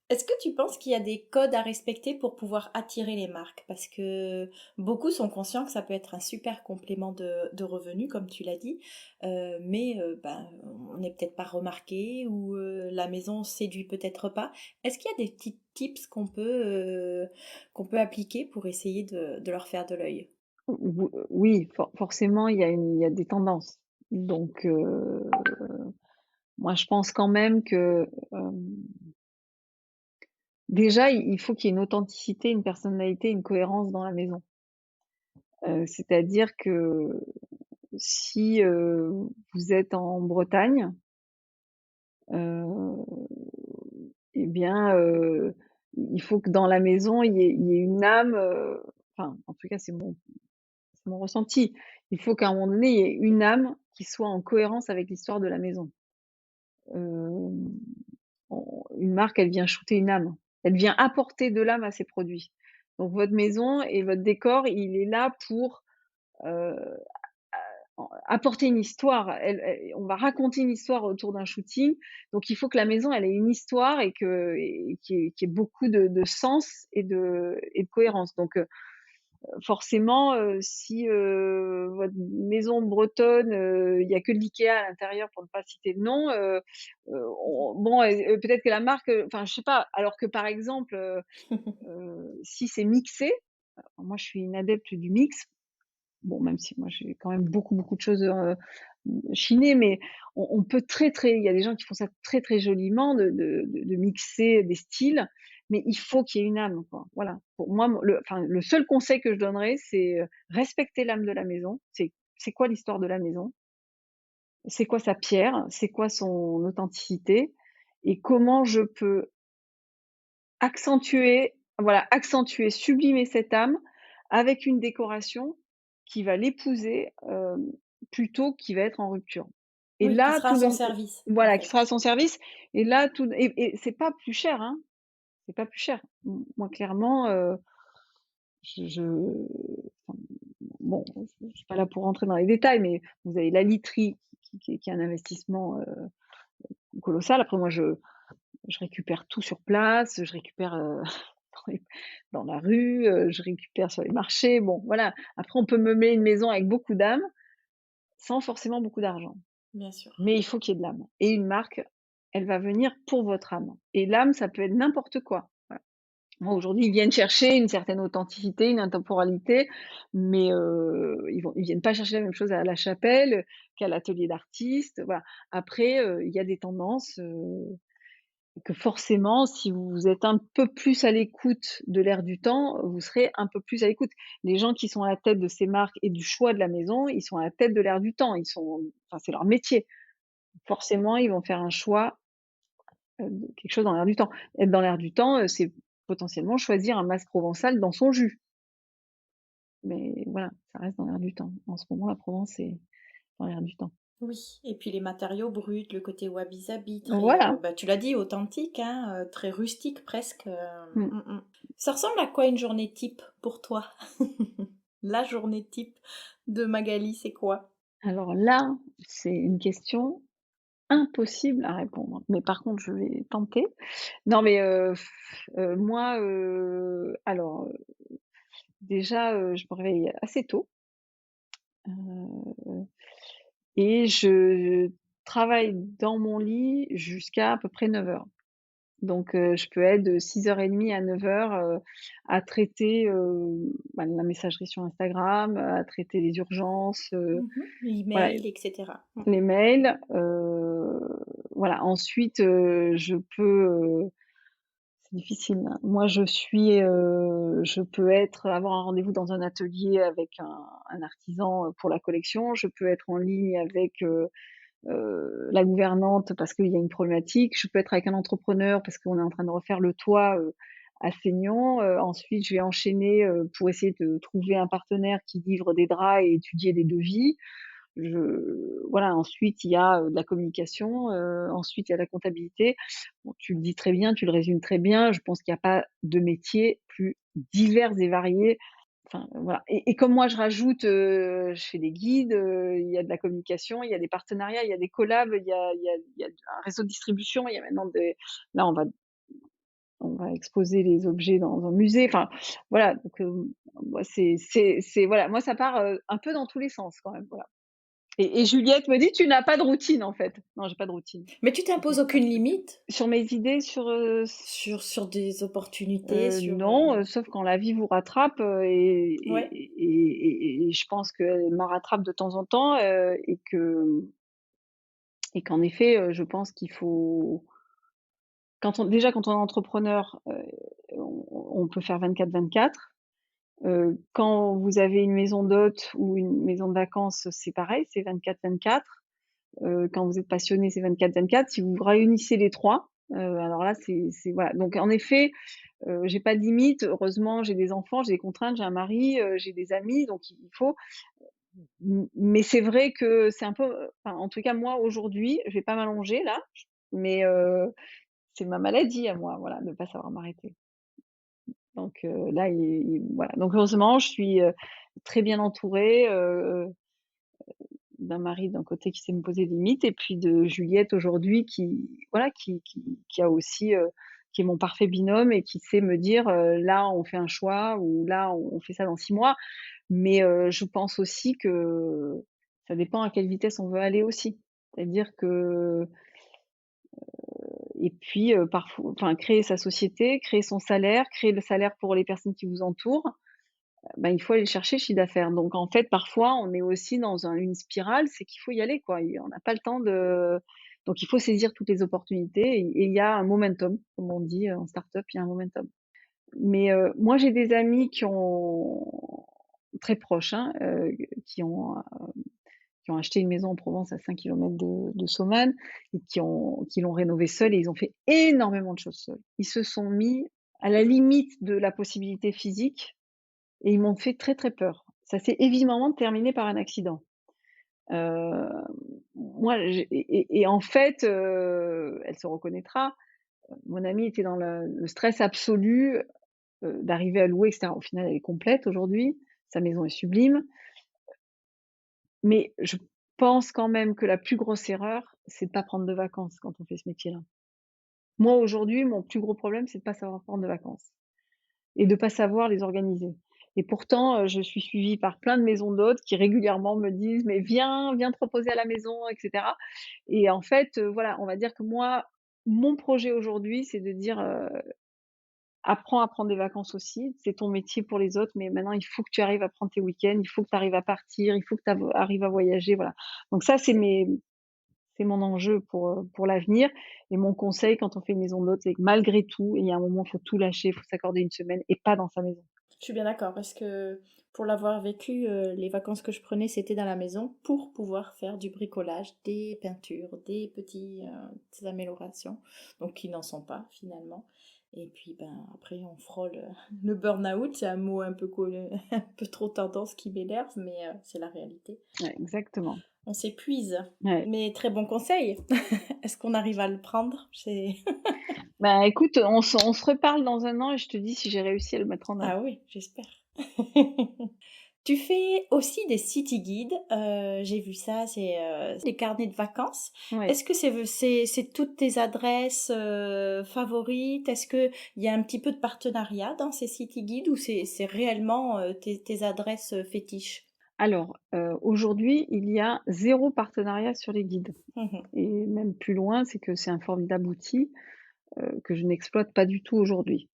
Est-ce que tu penses qu'il y a des codes à respecter pour pouvoir attirer les marques? Parce que beaucoup sont conscients que ça peut être un super complément de revenus, comme tu l'as dit, mais ben, on n'est peut-être pas remarqué ou la maison séduit peut-être pas. Est-ce qu'il y a des petits tips qu'on peut appliquer pour essayer de leur faire de l'œil? Oui, forcément, il y a des tendances. Donc, moi, je pense quand même que, déjà, il faut qu'il y ait une authenticité, une personnalité, une cohérence dans la maison. C'est-à-dire que si, vous êtes en Bretagne, heu et bien, il faut que dans la maison, il y ait une âme, enfin, en tout cas, c'est mon ressenti. Il faut qu'à un moment donné, il y ait une âme qui soit en cohérence avec l'histoire de la maison. Hem, une marque, elle vient shooter une âme. Elle vient apporter de l'âme à ses produits. Donc votre maison et votre décor, il est là pour, heu, apporter une histoire. On va raconter une histoire autour d'un shooting, donc il faut que la maison, elle ait une histoire et qu'il y ait beaucoup de sens et de cohérence. Donc forcément, si, votre maison bretonne, il y a que de l'IKEA à l'intérieur pour ne pas citer de nom, on bon, peut-être que la marque, enfin je sais pas. Alors que par exemple, si c'est mixé, moi je suis une adepte du mix. Bon, même si moi j'ai quand même beaucoup, beaucoup de choses, chinées, mais on peut il y a des gens qui font ça très, très joliment de mixer des styles, mais il faut qu'il y ait une âme, quoi. Voilà. Pour moi, le seul conseil que je donnerais, c'est, respecter l'âme de la maison. C'est quoi l'histoire de la maison? C'est quoi sa pierre? C'est quoi son authenticité? Et comment je peux accentuer, sublimer cette âme avec une décoration qui va l'épouser, plutôt qui va être en rupture. Et Oui, qui là, sera à tout son d'un coup service, en voilà, qui sera fait. à son service et là tout et c'est pas plus cher, hein, c'est pas plus cher. Moi clairement, je enfin, bon, je suis pas là pour rentrer dans les détails, mais vous avez la literie qui est un investissement, colossal. Après moi je récupère tout sur place, je récupère, dans les dans la rue, je récupère sur les marchés, bon voilà. Après on peut meubler une maison avec beaucoup d'âme, sans forcément beaucoup d'argent. Bien sûr. Mais il faut qu'il y ait de l'âme et une marque, elle va venir pour votre âme et l'âme, ça peut être n'importe quoi. Voilà. Moi aujourd'hui, ils viennent chercher une certaine authenticité, une intemporalité, mais ils viennent pas chercher la même chose à La Chapelle, qu'à l'atelier d'artiste, voilà. Après, il y a des tendances, que forcément, si vous êtes un peu plus à l'écoute de l'air du temps, vous serez un peu plus à l'écoute. Les gens qui sont à la tête de ces marques et du choix de la maison, ils sont à la tête de l'air du temps. Enfin, c'est leur métier. Forcément, ils vont faire un choix, de quelque chose dans l'air du temps. Être dans l'air du temps, c'est potentiellement choisir un masque provençal dans son jus. Mais voilà, ça reste dans l'air du temps. En ce moment, la Provence est dans l'air du temps. Oui, et puis les matériaux bruts, le côté wabi-sabi, très, Voilà. bah, tu l'as dit, authentique, hein, très rustique presque. Mmh. Ça ressemble à quoi une journée type pour toi? La journée type de Magali, c'est quoi? Alors là, c'est une question impossible à répondre. Mais par contre, je vais tenter. Non, mais moi, alors, déjà, je me réveille assez tôt, heu et je travaille dans mon lit jusqu'à à peu près 9 heures. Donc je peux être de 6h30 à 9 heures, à traiter, bah, la messagerie sur Instagram, à traiter les urgences, voilà, L'email, et cetera. les mails, voilà. Ensuite, je peux, c'est difficile, hein. Moi, je peux avoir un rendez-vous dans un atelier avec un artisan, pour la collection. Je peux être en ligne avec, la gouvernante parce qu'il y a une problématique. Je peux être avec un entrepreneur parce qu'on est en train de refaire le toit, à Seignan. Ensuite, je vais enchaîner, pour essayer de trouver un partenaire qui livre des draps et étudier des devis. Voilà, ensuite il y a, de la communication, ensuite il y a la comptabilité. Bon, tu le dis très bien, tu le résumes très bien. Je pense qu'il y a pas de métier plus divers et variés. Enfin, voilà et comme moi je rajoute, je fais des guides, il y a de la communication, il y a des partenariats, il y a des collabs, il y a un réseau de distribution, il y a maintenant des là on va exposer les objets dans un musée, enfin voilà donc moi c'est voilà, moi ça part, un peu dans tous les sens quand même, voilà. Et Juliette me dit: «Tu n'as pas de routine, en fait». Non, j'ai pas de routine. Mais tu Je t'imposes fais plein aucune de trucs. limite Sur mes idées, sur des opportunités, sur, non, sauf quand la vie vous rattrape, ouais. et je pense qu'elle me rattrape de temps en temps, et qu'en effet, je pense qu'il faut quand on est entrepreneur, on peut faire 24/24. Quand vous avez une maison d'hôte ou une maison de vacances, c'est pareil, c'est 24/24. Quand vous êtes passionné, c'est 24/24. Si vous réunissez les 3, alors là, c'est voilà. Donc en effet, j'ai pas de limite. Heureusement, j'ai des enfants, j'ai des contraintes, j'ai un mari, j'ai des amis, donc il faut mais c'est vrai que c'est un peu, enfin, en tout cas, moi, aujourd'hui, je vais pas m'allonger là. mais c'est ma maladie à moi, voilà, de ne pas savoir m'arrêter. Donc là, voilà, donc heureusement, je suis, très bien entourée, d'un mari d'un côté qui sait me poser des limites et puis de Juliette aujourd'hui qui voilà, qui a aussi, qui est mon parfait binôme et qui sait me dire, «Là, on fait un choix» ou «Là, on fait ça dans 6 mois». Mais je pense aussi que ça dépend à quelle vitesse on veut aller aussi. C'est-à-dire que et puis, parfois enfin, créer sa société, créer son salaire, créer le salaire pour les personnes qui vous entourent, ben, il faut aller chercher le chiffre d'affaires. Donc en fait, parfois, on est aussi dans une spirale, c'est qu'il faut y aller, quoi. On n'a pas le temps de donc il faut saisir toutes les opportunités et il y a un momentum, comme on dit, en start-up, il y a un momentum. Mais moi, j'ai des amis qui ont très proches, hein, qui ont acheté une maison en Provence à 5 kilomètres de Saumagne et qui l'ont rénovée seuls et ils ont fait énormément de choses seuls. Ils se sont mis à la limite de la possibilité physique et ils m'ont fait très, très peur. Ça s'est évidemment terminé par un accident. Heu, moi j'ai et en fait, elle se reconnaîtra, mon amie était dans le stress absolu, d'arriver à louer et cetera. Au final, elle est complète aujourd'hui, sa maison est sublime, mais je pense quand même que la plus grosse erreur, c'est de pas prendre de vacances quand on fait ce métier-là. Moi, aujourd'hui, mon plus gros problème, c'est de pas savoir prendre de vacances et de pas savoir les organiser et pourtant, je suis suivie par plein de maisons d'hôtes qui régulièrement me disent: «Mais viens te reposer à la maison» et cetera et en fait, voilà, on va dire que moi, mon projet aujourd'hui, c'est de dire, apprends à prendre des vacances aussi, c'est ton métier pour les autres, mais maintenant il faut que tu arrives à prendre tes week-ends, il faut que tu arrives à partir, il faut que tu arrives à voyager, voilà. Donc ça, c'est mon enjeu pour l'avenir et mon conseil quand on fait une maison d'hôtes, c'est que malgré tout, il y a un moment, il faut tout lâcher, il faut s'accorder une semaine et pas dans sa maison. Je suis bien d'accord parce que pour l'avoir vécu, les vacances que je prenais, c'était dans la maison pour pouvoir faire du bricolage, des peintures, des petites améliorations, donc qui n'en sont pas finalement. Et puis ben après on frôle le burn-out, c'est un mot un peu un peu trop tendance qui m'énerve, mais c'est la réalité. Ouais, exactement. On s'épuise, Ouais. mais très bon conseil. Est-ce qu'on arrive à le prendre? C'est Bah, écoute, on se reparle dans 1 an et je te dis si j'ai réussi à le mettre en œuvre. ah oui, j'espère. Tu fais aussi des city guides, j'ai vu ça, c'est, des carnets de vacances. Ouais. Est-ce que c'est toutes tes adresses, favorites? Est-ce qu'il y a un petit peu de partenariat dans ces city guides ou c'est réellement, tes adresses, fétiches? Alors, aujourd'hui, il y a 0 partenariat sur les guides Mmh. et même plus loin, c'est que c'est un formidable outil, que je n'exploite pas du tout aujourd'hui.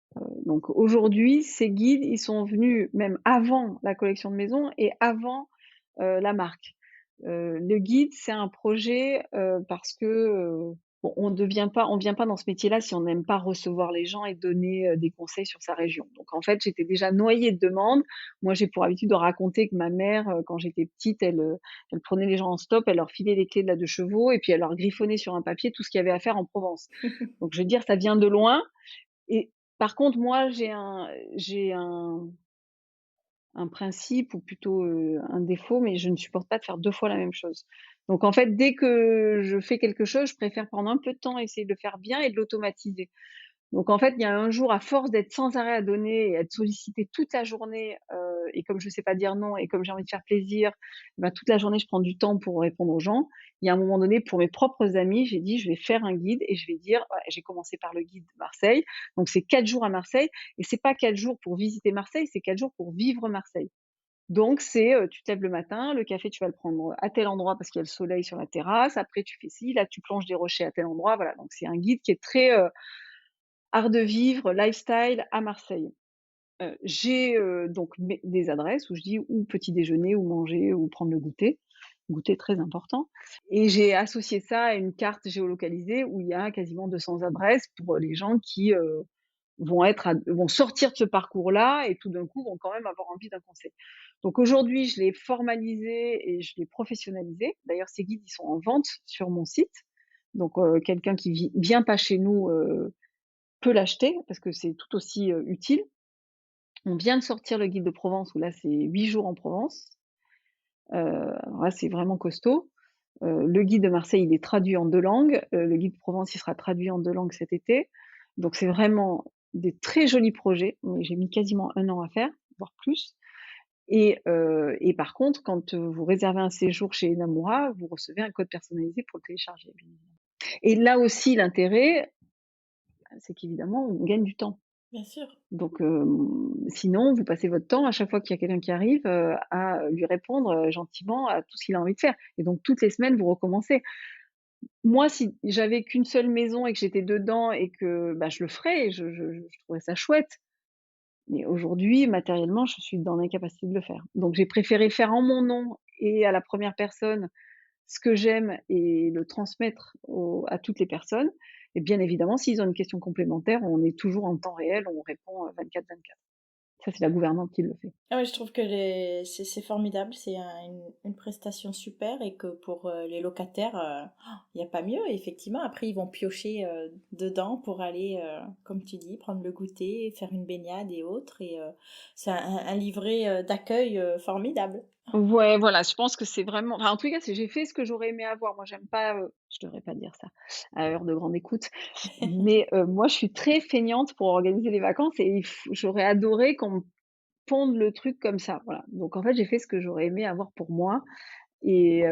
Donc aujourd'hui, ces guides, ils sont venus même avant la collection de maisons et avant, la marque. Le guide, c'est un projet, parce que, on vient pas dans ce métier-là si on n'aime pas recevoir les gens et donner, des conseils sur sa région. Donc en fait, j'étais déjà noyée de demandes. Moi, j'ai pour habitude de raconter que ma mère, quand j'étais petite, elle prenait les gens en stop, elle leur filait les clés de la 2 chevaux et puis elle leur griffonnait sur un papier tout ce qu'il y avait à faire en Provence. Donc je veux dire, ça vient de loin et par contre, moi, j'ai un principe ou plutôt, un défaut, mais je ne supporte pas de faire 2 fois la même chose. Donc en fait, dès que je fais quelque chose, je préfère prendre un peu de temps, essayer de le faire bien et de l'automatiser. Donc en fait, il y a un jour, à force d'être sans arrêt à donner et être sollicitée toute la journée, et comme je sais pas dire non et comme j'ai envie de faire plaisir, bah, toute la journée, je prends du temps pour répondre aux gens. Il y a un moment donné, pour mes propres amis, j'ai dit: «Je vais faire un guide» et je vais dire voilà, j'ai commencé par le guide de Marseille, donc c'est 4 jours à Marseille et c'est pas 4 jours pour visiter Marseille, c'est 4 jours pour vivre Marseille. Donc c'est, tu te lèves le matin, le café, tu vas le prendre à tel endroit parce qu'il y a le soleil sur la terrasse, après tu fais ci, là tu plonges des rochers à tel endroit, voilà. Donc c'est un guide qui est très, art de vivre, lifestyle à Marseille. J'ai, donc des adresses où je dis ou petit déjeuner ou manger ou prendre le goûter. Goûter très important et j'ai associé ça à une carte géolocalisée où il y a quasiment 200 adresses pour, les gens qui, vont sortir de ce parcours-là et tout d'un coup vont quand même avoir envie d'un conseil. Donc aujourd'hui, je l'ai formalisé et je l'ai professionnalisé. D'ailleurs, ces guides, ils sont en vente sur mon site. Donc quelqu'un qui vient pas chez nous, peut l'acheter parce que c'est tout aussi, utile. On vient de sortir le guide de Provence où là, c'est 8 jours en Provence. Alors là, c'est vraiment costaud. Le guide de Marseille, il est traduit en 2 langues. Le guide de Provence, il sera traduit en 2 langues cet été. Donc c'est vraiment des très jolis projets, mais j'ai mis quasiment 1 an à faire, voire plus. Et par contre, quand, vous réservez un séjour chez Enamura, vous recevez un code personnalisé pour le télécharger, bien évidemment. Et là aussi, l'intérêt, c'est qu'évidemment, on gagne du temps. Bien sûr. Donc, sinon, vous passez votre temps à chaque fois qu'il y a quelqu'un qui arrive, à lui répondre, gentiment à tout ce qu'il a envie de faire. Et donc toutes les semaines, vous recommencez. Moi, si j'avais qu'une seule maison et que j'étais dedans et que, bah, je le ferais, je trouverais ça chouette. Mais aujourd'hui, matériellement, je suis dans l'incapacité de le faire. Donc j'ai préféré faire en mon nom et à la première personne ce que j'aime et le transmettre à toutes les personnes. Et bien évidemment, s'ils ont une question complémentaire, on est toujours en temps réel, on répond 24/24. Ça, c'est la gouvernante qui le fait. Ah ouais, je trouve que c'est formidable, c'est une prestation super et que pour les locataires, il n'y a pas mieux. Effectivement, après, ils vont piocher dedans pour aller, comme tu dis, prendre le goûter, faire une baignade et autres. Et c'est un livret d'accueil formidable. Ouais, voilà, je pense que c'est vraiment enfin, en tout cas, j'ai fait ce que j'aurais aimé avoir. Moi, j'aime pas, je devrais pas dire ça à heure de grande écoute, mais moi, je suis très feignante pour organiser les vacances et il f j'aurais adoré qu'on me ponde le truc comme ça, voilà. Donc en fait, j'ai fait ce que j'aurais aimé avoir pour moi et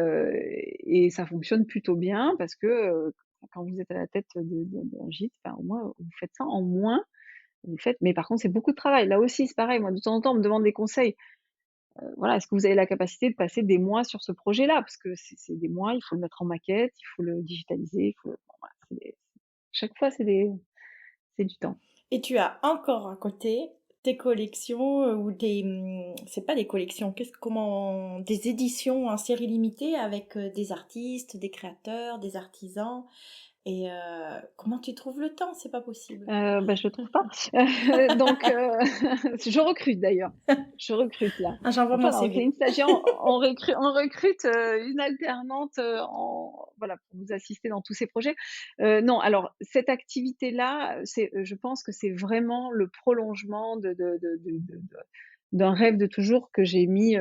ça fonctionne plutôt bien parce que, quand vous êtes à la tête d'un gîte, enfin, au moins, vous faites ça en moins, vous faites mais par contre, c'est beaucoup de travail. Là aussi, c'est pareil, moi, de temps en temps, on me demande des conseils. Voilà, est-ce que vous avez la capacité de passer des mois sur ce projet-là? Parce que c'est des mois, il faut le mettre en maquette, il faut le digitaliser, il faut bon, voilà, chaque fois, c'est du temps. Et tu as encore à côté tes collections ou c'est pas des collections, comment, des éditions en série limitée avec des artistes, des créateurs, des artisans. Et comment tu trouves le temps? C'est pas possible. Bah, je le trouve pas. Donc je recrute d'ailleurs. Je recrute là. Ah, j'envoie mon Enfin non, c'est CV. une stagiaire, on recrute, une alternante, en voilà, pour vous assister dans tous ces projets. Non, alors cette activité-là, je pense que c'est vraiment le prolongement d'un rêve de toujours que j'ai mis,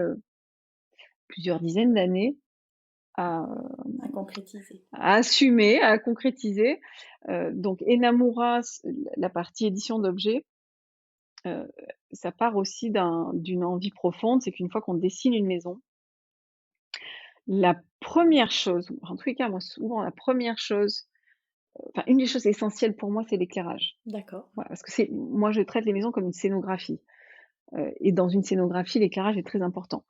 plusieurs dizaines d'années à À concrétiser. à assumer, à concrétiser. Donc Enamura, la partie édition d'objets, heu, ça part aussi d'une envie profonde, c'est qu'une fois qu'on dessine une maison, la première chose, en tous les cas, moi, souvent la première chose, enfin une des choses essentielles pour moi, c'est l'éclairage. D'accord. Voilà, parce que moi, je traite les maisons comme une scénographie, et dans une scénographie, l'éclairage est très important.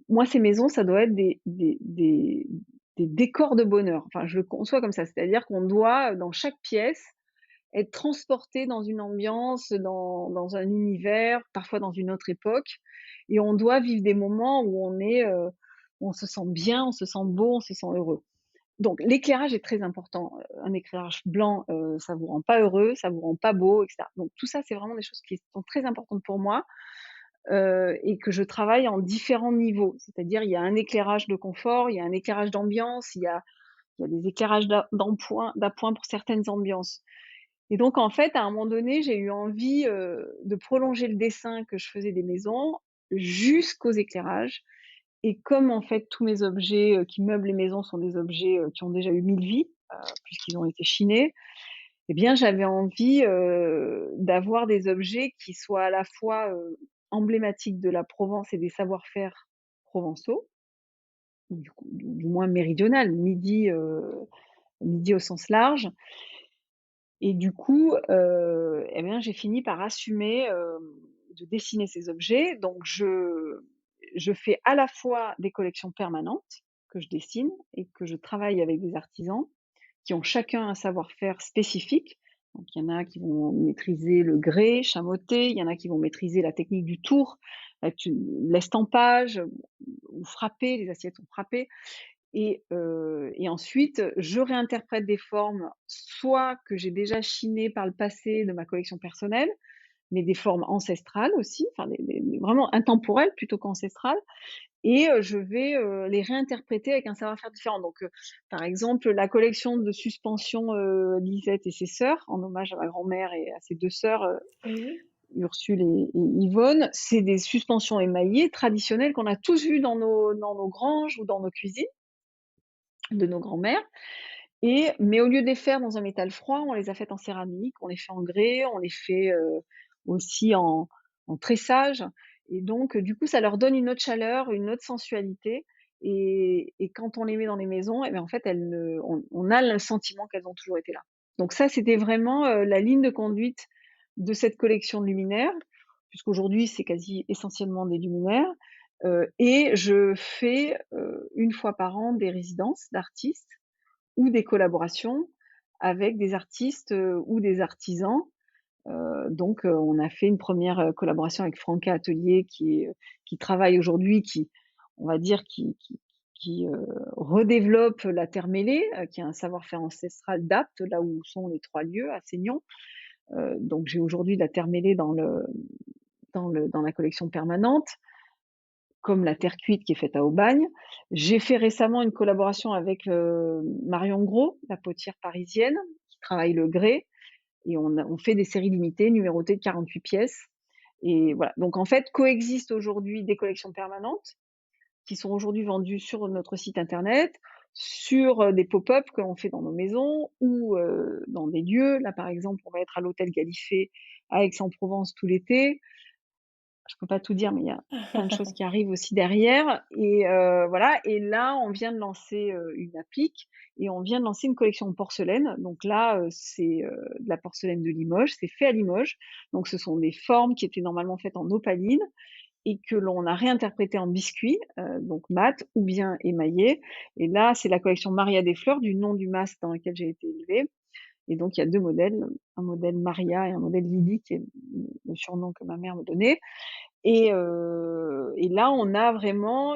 Moi, ces maisons, ça doit être des décors de bonheur. Enfin, je le conçois comme ça, c'est-à-dire qu'on doit, dans chaque pièce, être transporté dans une ambiance, dans un univers, parfois dans une autre époque, et on doit vivre des moments où où on se sent bien, on se sent beau, on se sent heureux. Donc l'éclairage est très important. Un éclairage blanc, ça vous rend pas heureux, ça vous rend pas beau, et cetera. Donc tout ça, c'est vraiment des choses qui sont très importantes pour moi, et que je travaille en différents niveaux. C'est-à-dire, il y a un éclairage de confort, il y a un éclairage d'ambiance, il y a des éclairages d'appoint pour certaines ambiances. Et donc en fait, à un moment donné, j'ai eu envie, de prolonger le dessin que je faisais des maisons jusqu'aux éclairages. Et comme en fait tous mes objets, qui meublent les maisons sont des objets, qui ont déjà eu 1000 vies, puisqu'ils ont été chinés, eh bien j'avais envie, d'avoir des objets qui soient à la fois, emblématiques de la Provence et des savoir-faire provençaux, du moins méridional, midi au sens large. Et du coup, eh bien, j'ai fini par assumer, de dessiner ces objets. Donc je fais à la fois des collections permanentes que je dessine et que je travaille avec des artisans qui ont chacun un savoir-faire spécifique. Donc il y en a qui vont maîtriser le grès, chamotter, il y en a qui vont maîtriser la technique du tour, l'estampage ou frapper, les assiettes sont frappées. Et ensuite, je réinterprète des formes, soit que j'ai déjà chinées par le passé de ma collection personnelle, mais des formes ancestrales aussi, enfin des vraiment intemporelles plutôt qu'ancestrales, et je vais, les réinterpréter avec un savoir-faire différent. Donc, par exemple, la collection de suspension, Lisette et ses sœurs, en hommage à ma grand-mère et à ses 2 sœurs, Oui. Ursule et Yvonne, c'est des suspensions émaillées traditionnelles qu'on a tous vues dans nos granges ou dans nos cuisines. de nos grands-mères. Mais au lieu de les faire dans un métal froid, on les a faites en céramique, on les fait en grès, on les fait, aussi en tressage et donc du coup, ça leur donne une autre chaleur, une autre sensualité et quand on les met dans les maisons et bien, en fait, elles ne on a le sentiment qu'elles ont toujours été là. Donc ça, c'était vraiment, la ligne de conduite de cette collection de luminaires, puisqu'aujourd'hui, c'est quasi essentiellement des luminaires, et je fais, 1 fois par an des résidences d'artistes ou des collaborations avec des artistes, ou des artisans. Donc, on a fait une première collaboration avec Franca Atelier qui travaille aujourd'hui, qui on va dire qui redéveloppe la terre mêlée, qui a un savoir-faire ancestral d'Apt, là où sont les 3 lieux à Seignon. Donc j'ai aujourd'hui de la terre mêlée dans la collection permanente, comme la terre cuite qui est faite à Aubagne. J'ai fait récemment une collaboration avec, Marion Gros, la potière parisienne, qui travaille le grès et on fait des séries limitées numérotées de 48 pièces et voilà. Donc en fait, coexistent aujourd'hui des collections permanentes qui sont aujourd'hui vendues sur notre site internet, sur, des pop-up que l'on fait dans nos maisons ou, dans des lieux. Là, par exemple, on va être à l'hôtel Galifet à Aix-en-Provence tout l'été. Je peux pas tout dire, mais il y a plein de choses qui arrivent aussi derrière et voilà et là, on vient de lancer, une applique et on vient de lancer une collection en porcelaine. Donc là, c'est, de la porcelaine de Limoges, c'est fait à Limoges. Donc ce sont des formes qui étaient normalement faites en opaline et que l'on a réinterprétées en biscuit, donc mat ou bien émaillé et là, c'est la collection Maria des Fleurs, du nom du mas dans lequel j'ai été élevée et donc il y a 2 modèles, un modèle Maria et un modèle Lily qui est le surnom que ma mère me donnait et là, on a vraiment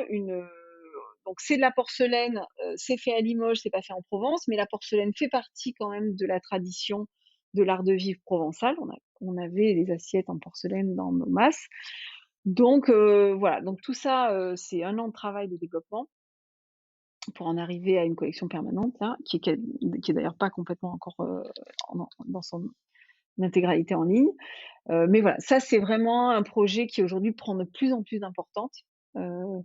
donc c'est de la porcelaine, c'est fait à Limoges, c'est pas fait en Provence, mais la porcelaine fait partie quand même de la tradition de l'art de vivre provençal. On avait des assiettes en porcelaine dans nos masses. Donc voilà, donc tout ça, c'est 1 an de travail de développement pour en arriver à une collection permanente là, qui est d'ailleurs pas complètement encore, dans son intégralité en ligne. Mais voilà, ça c'est vraiment un projet qui aujourd'hui prend de plus en plus d'importance. Heu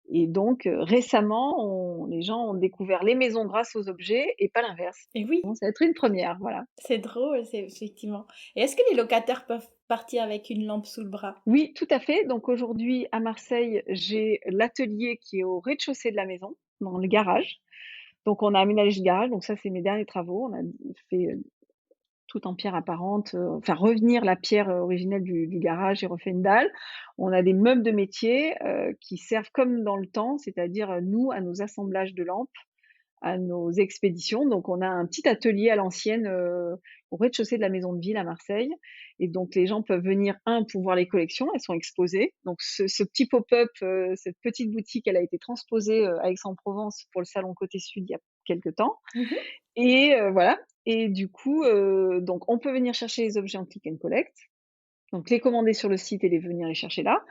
et donc récemment, les gens ont découvert les maisons grâce aux objets et pas l'inverse. Et oui, Bon, ça va être une première, voilà. c'est drôle, c'est effectivement. Et est-ce que les locataires peuvent partir avec une lampe sous le bras? Oui, tout à fait. Donc aujourd'hui, à Marseille, j'ai l'atelier qui est au rez-de-chaussée de la maison, dans le garage. Donc on a aménagé le garage, donc ça c'est mes derniers travaux. On a fait, tout en pierre apparente, enfin revenir la pierre, originelle du garage et refait une dalle. On a des meubles de métier, qui servent comme dans le temps, c'est-à-dire, nous, à nos assemblages de lampes, à nos expéditions. Donc on a un petit atelier à l'ancienne, au rez-de-chaussée de la maison de ville à Marseille et donc les gens peuvent venir, pour voir les collections, elles sont exposées. Donc ce petit pop-up, cette petite boutique, elle a été transposée, à Aix-en-Provence pour le salon Côté Sud il y a quelque temps Mmh. et voilà et du coup, donc on peut venir chercher les objets en click and collect, donc les commander sur le site et les venir les chercher là.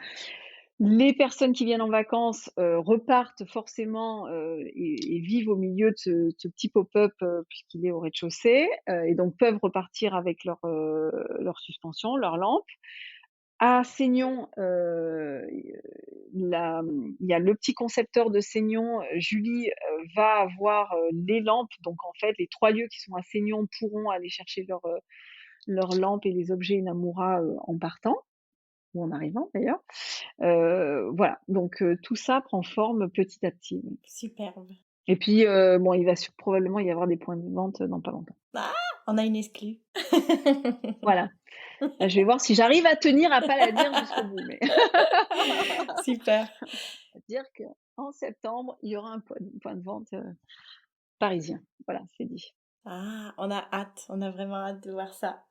Les personnes qui viennent en vacances, repartent forcément, et vivent au milieu de ce petit pop-up, puisqu'il est au rez-de-chaussée, et donc peuvent repartir avec leur suspension, leurs lampes. À Seignon, il y a le petit concepteur de Seignon, Julie, va avoir, les lampes. Donc en fait, les 3 lieux qui sont à Seignon pourront aller chercher leurs lampes et les objets Inamura, en partant ou en arrivant d'ailleurs. Voilà, donc tout ça prend forme petit à petit, oui. Superbe. Et puis, bon, il va probablement y avoir des points de vente dans pas longtemps. Ah! On a une exclue. Voilà, là, je vais voir si j'arrive à tenir à pas la dire jusqu'au bout, mais Super. dire qu'en septembre, il y aura un point de vente, parisien. Voilà, c'est dit. Ah, on a hâte, on a vraiment hâte de voir ça.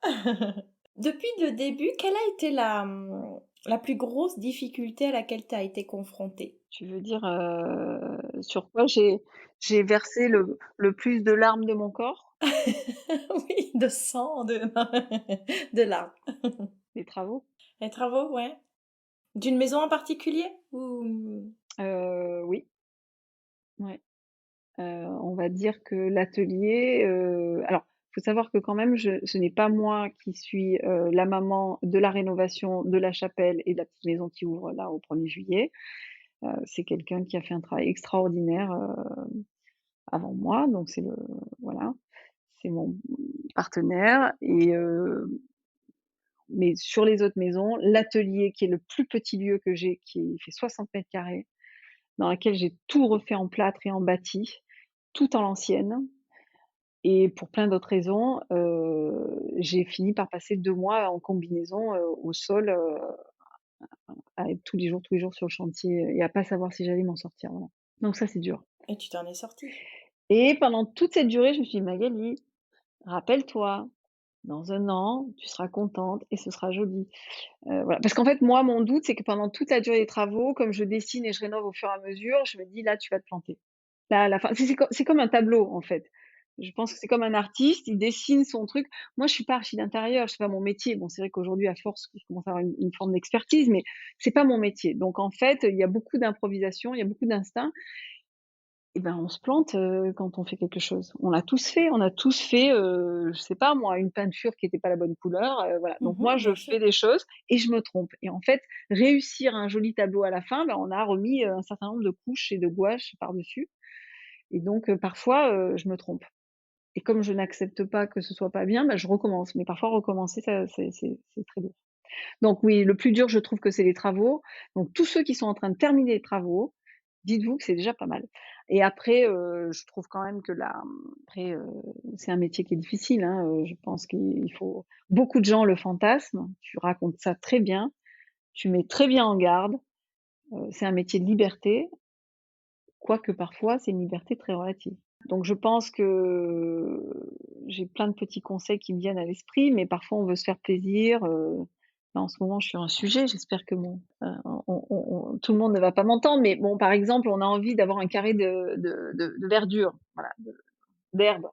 Depuis le début, quelle a été la plus grosse difficulté à laquelle tu as été confrontée? Tu veux dire, sur quoi j'ai versé le plus de larmes de mon corps? Oui, de sang, de de larmes. Les travaux? Les travaux, ouais. D'une maison en particulier? Ou Oui, ouais. On va dire que l'atelier, alors, faut savoir que quand même ce n'est pas moi qui suis, la maman de la rénovation de la chapelle et de la petite maison qui ouvre là au 1er juillet. C'est quelqu'un qui a fait un travail extraordinaire, avant moi, donc voilà, c'est mon partenaire mais sur les autres maisons, l'atelier qui est le plus petit lieu que j'ai, qui fait 60 m², dans lequel j'ai tout refait en plâtre et en bâti, tout à l'ancienne et pour plein d'autres raisons, j'ai fini par passer 2 mois en combinaison, au sol, à être tous les jours sur le chantier et à pas savoir si j'allais m'en sortir, voilà. Donc ça, c'est dur Et tu t'en es sortie. et pendant toute cette durée, je me suis dit: «Magali, rappelle-toi, dans 1 an, tu seras contente et ce sera joli». Voilà, parce qu'en fait, moi, mon doute, c'est que pendant toute la durée des travaux, comme je dessine et je rénove au fur et à mesure, je me dis: «Là, tu vas te planter». Là, à la fin c'est comme un tableau, en fait. Je pense que c'est comme un artiste, il dessine son truc. Moi, je suis pas archi d'intérieur, c'est pas mon métier. Bon, c'est vrai qu'aujourd'hui, à force, je commence à avoir une forme d'expertise, mais c'est pas mon métier. Donc en fait, il y a beaucoup d'improvisation, il y a beaucoup d'instinct et ben, on se plante, quand on fait quelque chose. On a tous fait, je sais pas moi, une peinture qui était pas la bonne couleur, voilà. Donc moi, je Bien sûr. fais des choses et je me trompe et en fait, réussir un joli tableau à la fin, ben, on a remis, un certain nombre de couches et de gouache par-dessus et donc parfois, je me trompe et comme je n'accepte pas que ce soit pas bien, bah, je recommence. Mais parfois recommencer, ça c'est très dur. Donc oui, le plus dur, je trouve que c'est les travaux. Donc tous ceux qui sont en train de terminer les travaux, dites-vous que c'est déjà pas mal. Et après, je trouve quand même que après, c'est un métier qui est difficile, hein, je pense qu'il faut beaucoup de gens le fantasment. Tu racontes ça très bien, tu mets très bien en garde, c'est un métier de liberté, quoique parfois c'est une liberté très relative. Donc je pense que j'ai plein de petits conseils qui me viennent à l'esprit, mais parfois on veut se faire plaisir, là en ce moment je suis sur un sujet, j'espère que bon, tout le monde ne va pas m'entendre, mais bon par exemple, on a envie d'avoir un carré de verdure, voilà, d'herbe.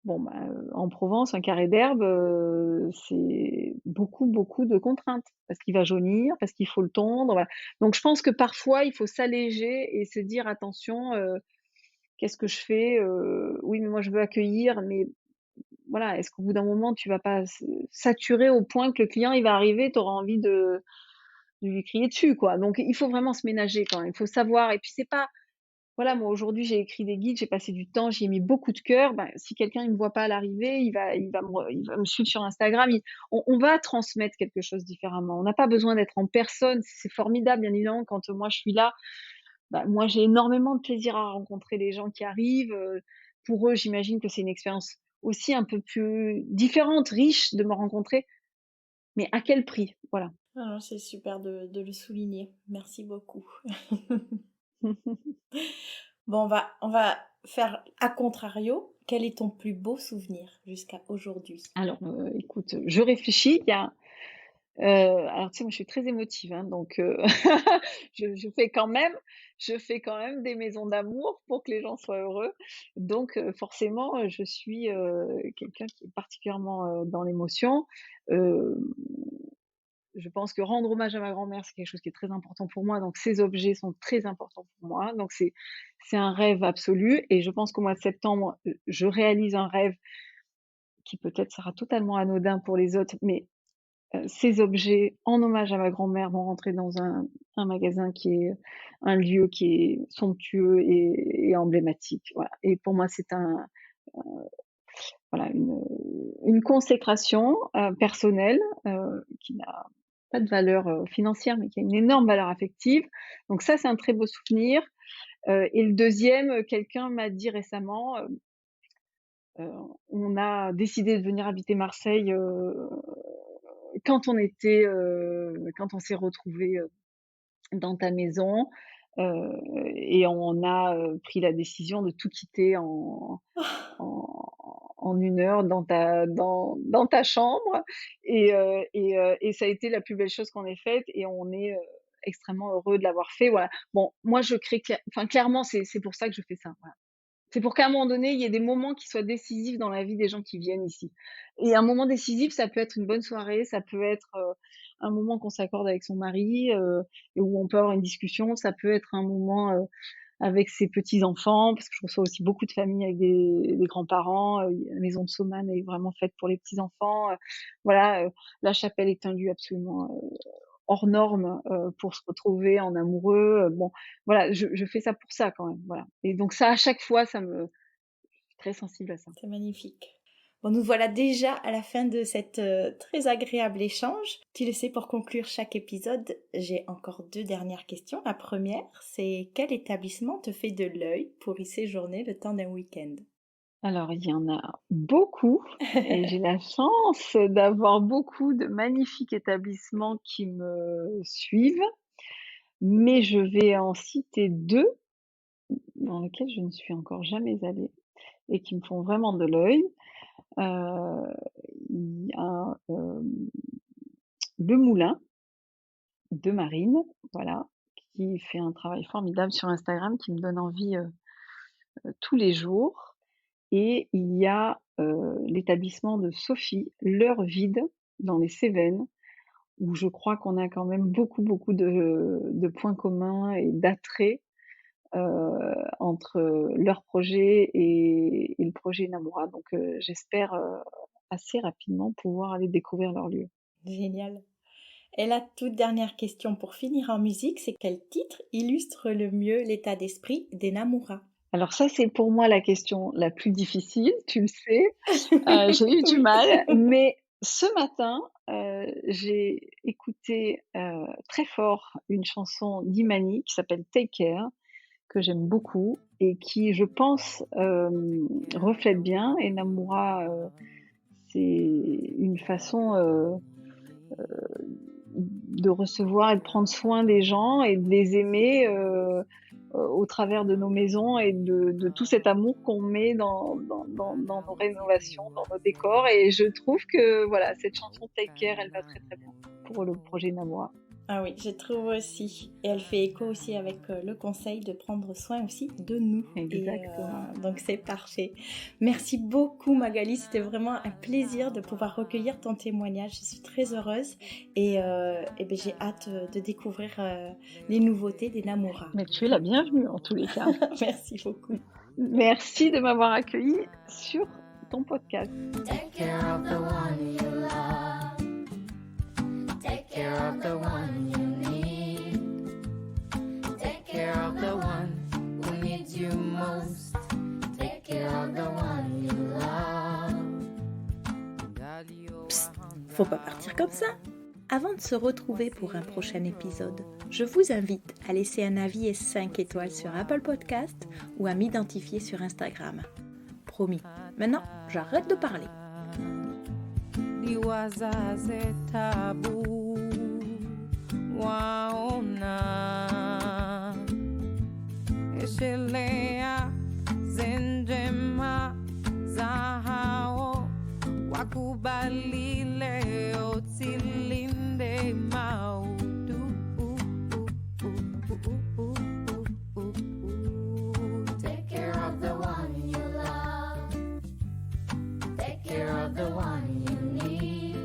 Bon bah, en Provence, un carré d'herbe, c'est beaucoup, beaucoup de contraintes parce qu'il va jaunir, parce qu'il faut le tondre, voilà. Donc je pense que parfois il faut s'alléger et se dire: «Attention, qu'est-ce que je fais? Oui, mais moi je veux accueillir, mais voilà, est-ce qu'au bout d'un moment tu vas pas saturer au point que le client il va arriver, tu auras envie de lui crier dessus, quoi?» Donc il faut vraiment se ménager quand même, il faut savoir et puis c'est pas voilà, moi aujourd'hui j'ai écrit des guides, j'ai passé du temps, j'y ai mis beaucoup de cœur. Ben, si quelqu'un il me voit pas à l'arrivée, il va me suivre sur Instagram, on va transmettre quelque chose différemment. On n'a pas besoin d'être en personne, c'est formidable bien évidemment quand, moi je suis là. Bah, moi, j'ai énormément de plaisir à rencontrer les gens qui arrivent, pour eux, j'imagine que c'est une expérience aussi un peu plus différente, riche de me rencontrer, mais à quel prix? Voilà. Ah non, c'est super de le souligner. Merci beaucoup. Bon, on va faire à contrario. Quel est ton plus beau souvenir jusqu'à aujourd'hui? Alors, écoute, je réfléchis, il y a, alors tu sais, moi je suis très émotive, hein, donc je fais quand même des maisons d'amour pour que les gens soient heureux, donc forcément, je suis, quelqu'un qui est particulièrement, dans l'émotion. Hem Je pense que rendre hommage à ma grand-mère, c'est quelque chose qui est très important pour moi, donc ces objets sont très importants pour moi, donc c'est un rêve absolu et je pense qu'au mois de septembre, je réalise un rêve qui peut-être sera totalement anodin pour les autres, mais ces objets en hommage à ma grand-mère vont rentrer dans un magasin qui est un lieu qui est somptueux et emblématique, voilà et pour moi, c'est voilà, une consécration, personnelle, qui n'a pas de valeur, financière, mais qui a une énorme valeur affective. Donc ça, c'est un très beau souvenir, et le deuxième, quelqu'un m'a dit récemment, heu, on a décidé de venir habiter Marseille, quand on s'est retrouvés, dans ta maison, et on a, pris la décision de tout quitter en en 1 heure dans ta chambre et ça a été la plus belle chose qu'on ait faite et on est, extrêmement heureux de l'avoir fait, voilà. Bon, moi je crée clairement, c'est pour ça que je fais ça, voilà. C'est pour qu'à un moment donné, il y ait des moments qui soient décisifs dans la vie des gens qui viennent ici et un moment décisif, ça peut être une bonne soirée, ça peut être, un moment qu'on s'accorde avec son mari, et où on peut avoir une discussion, ça peut être un moment, avec ses petits-enfants, parce que je reçois aussi beaucoup de familles avec des grands-parents, la maison de Sauman est vraiment faite pour les petits-enfants, voilà, la chapelle est un lieu absolument, hors normes, pour se retrouver en amoureux, bon, voilà, je fais ça pour ça quand même, voilà et donc ça, à chaque fois, je suis très sensible à ça. C'est magnifique. Bon, nous voilà déjà à la fin de cet très agréable échange. Tu le sais, pour conclure chaque épisode, j'ai encore 2 dernières questions. La première, c'est quel établissement te fait de l'œil pour y séjourner le temps d'un week-end? Alors, il y en a beaucoup et j'ai la chance d'avoir beaucoup de magnifiques établissements qui me suivent, mais je vais en citer 2 dans lesquels je ne suis encore jamais allée et qui me font vraiment de l'œil. Il y a, Le Moulin de Marine, voilà, qui fait un travail formidable sur Instagram, qui me donne envie, tous les jours et il y a, l'établissement de Sophie, L'Heure Vide, dans les Cévennes, où je crois qu'on a quand même beaucoup, beaucoup de points communs et d'attraits, entre leur projet et le projet Namura. Donc j'espère, assez rapidement pouvoir aller découvrir leur lieu. Génial. Et la toute dernière question pour finir en musique, c'est quel titre illustre le mieux l'état d'esprit des Namura? Alors ça, c'est pour moi la question la plus difficile, tu le sais. J'ai eu du Oui. mal, mais ce matin, j'ai écouté, très fort une chanson d'Imani qui s'appelle Take Care, que j'aime beaucoup et qui, je pense, reflète bien et Namura, c'est une façon, de recevoir et de prendre soin des gens et de les aimer, au travers de nos maisons et de tout cet amour qu'on met dans nos rénovations, dans nos décors et je trouve que voilà, cette chanson Take Care, elle va très, très bien pour le projet Namora. Ah oui, je trouve aussi. Et elle fait écho aussi avec le conseil de prendre soin aussi de nous. Exactement. Et donc c'est parfait. Merci beaucoup Magali, c'était vraiment un plaisir de pouvoir recueillir ton témoignage. Je suis très heureuse et ben, j'ai hâte de découvrir les nouveautés des Namura. Mais tu es la bienvenue en tous les cas. Merci beaucoup. Merci de m'avoir accueillie sur ton podcast. Take care of the one you love. Take care of the one you need. Take care of the one who needs you most. Take care of the one you love. Psst, faut pas partir comme ça. Avant de se retrouver pour un prochain épisode, je vous invite à laisser un avis et 5 étoiles sur Apple Podcast ou à m'identifier sur Instagram. Promis, maintenant j'arrête de parler. Liwazaze tabu waona eshelea zenjema zahao wakubalile otilinde maudu. Take care of the one you love. Take care of the one you need.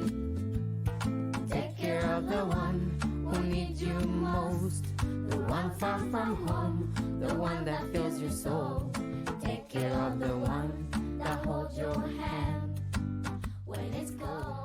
Take care of the one who needs you most. The one far from home, the one that fills your soul. Take care of the one that holds your hand when it's cold.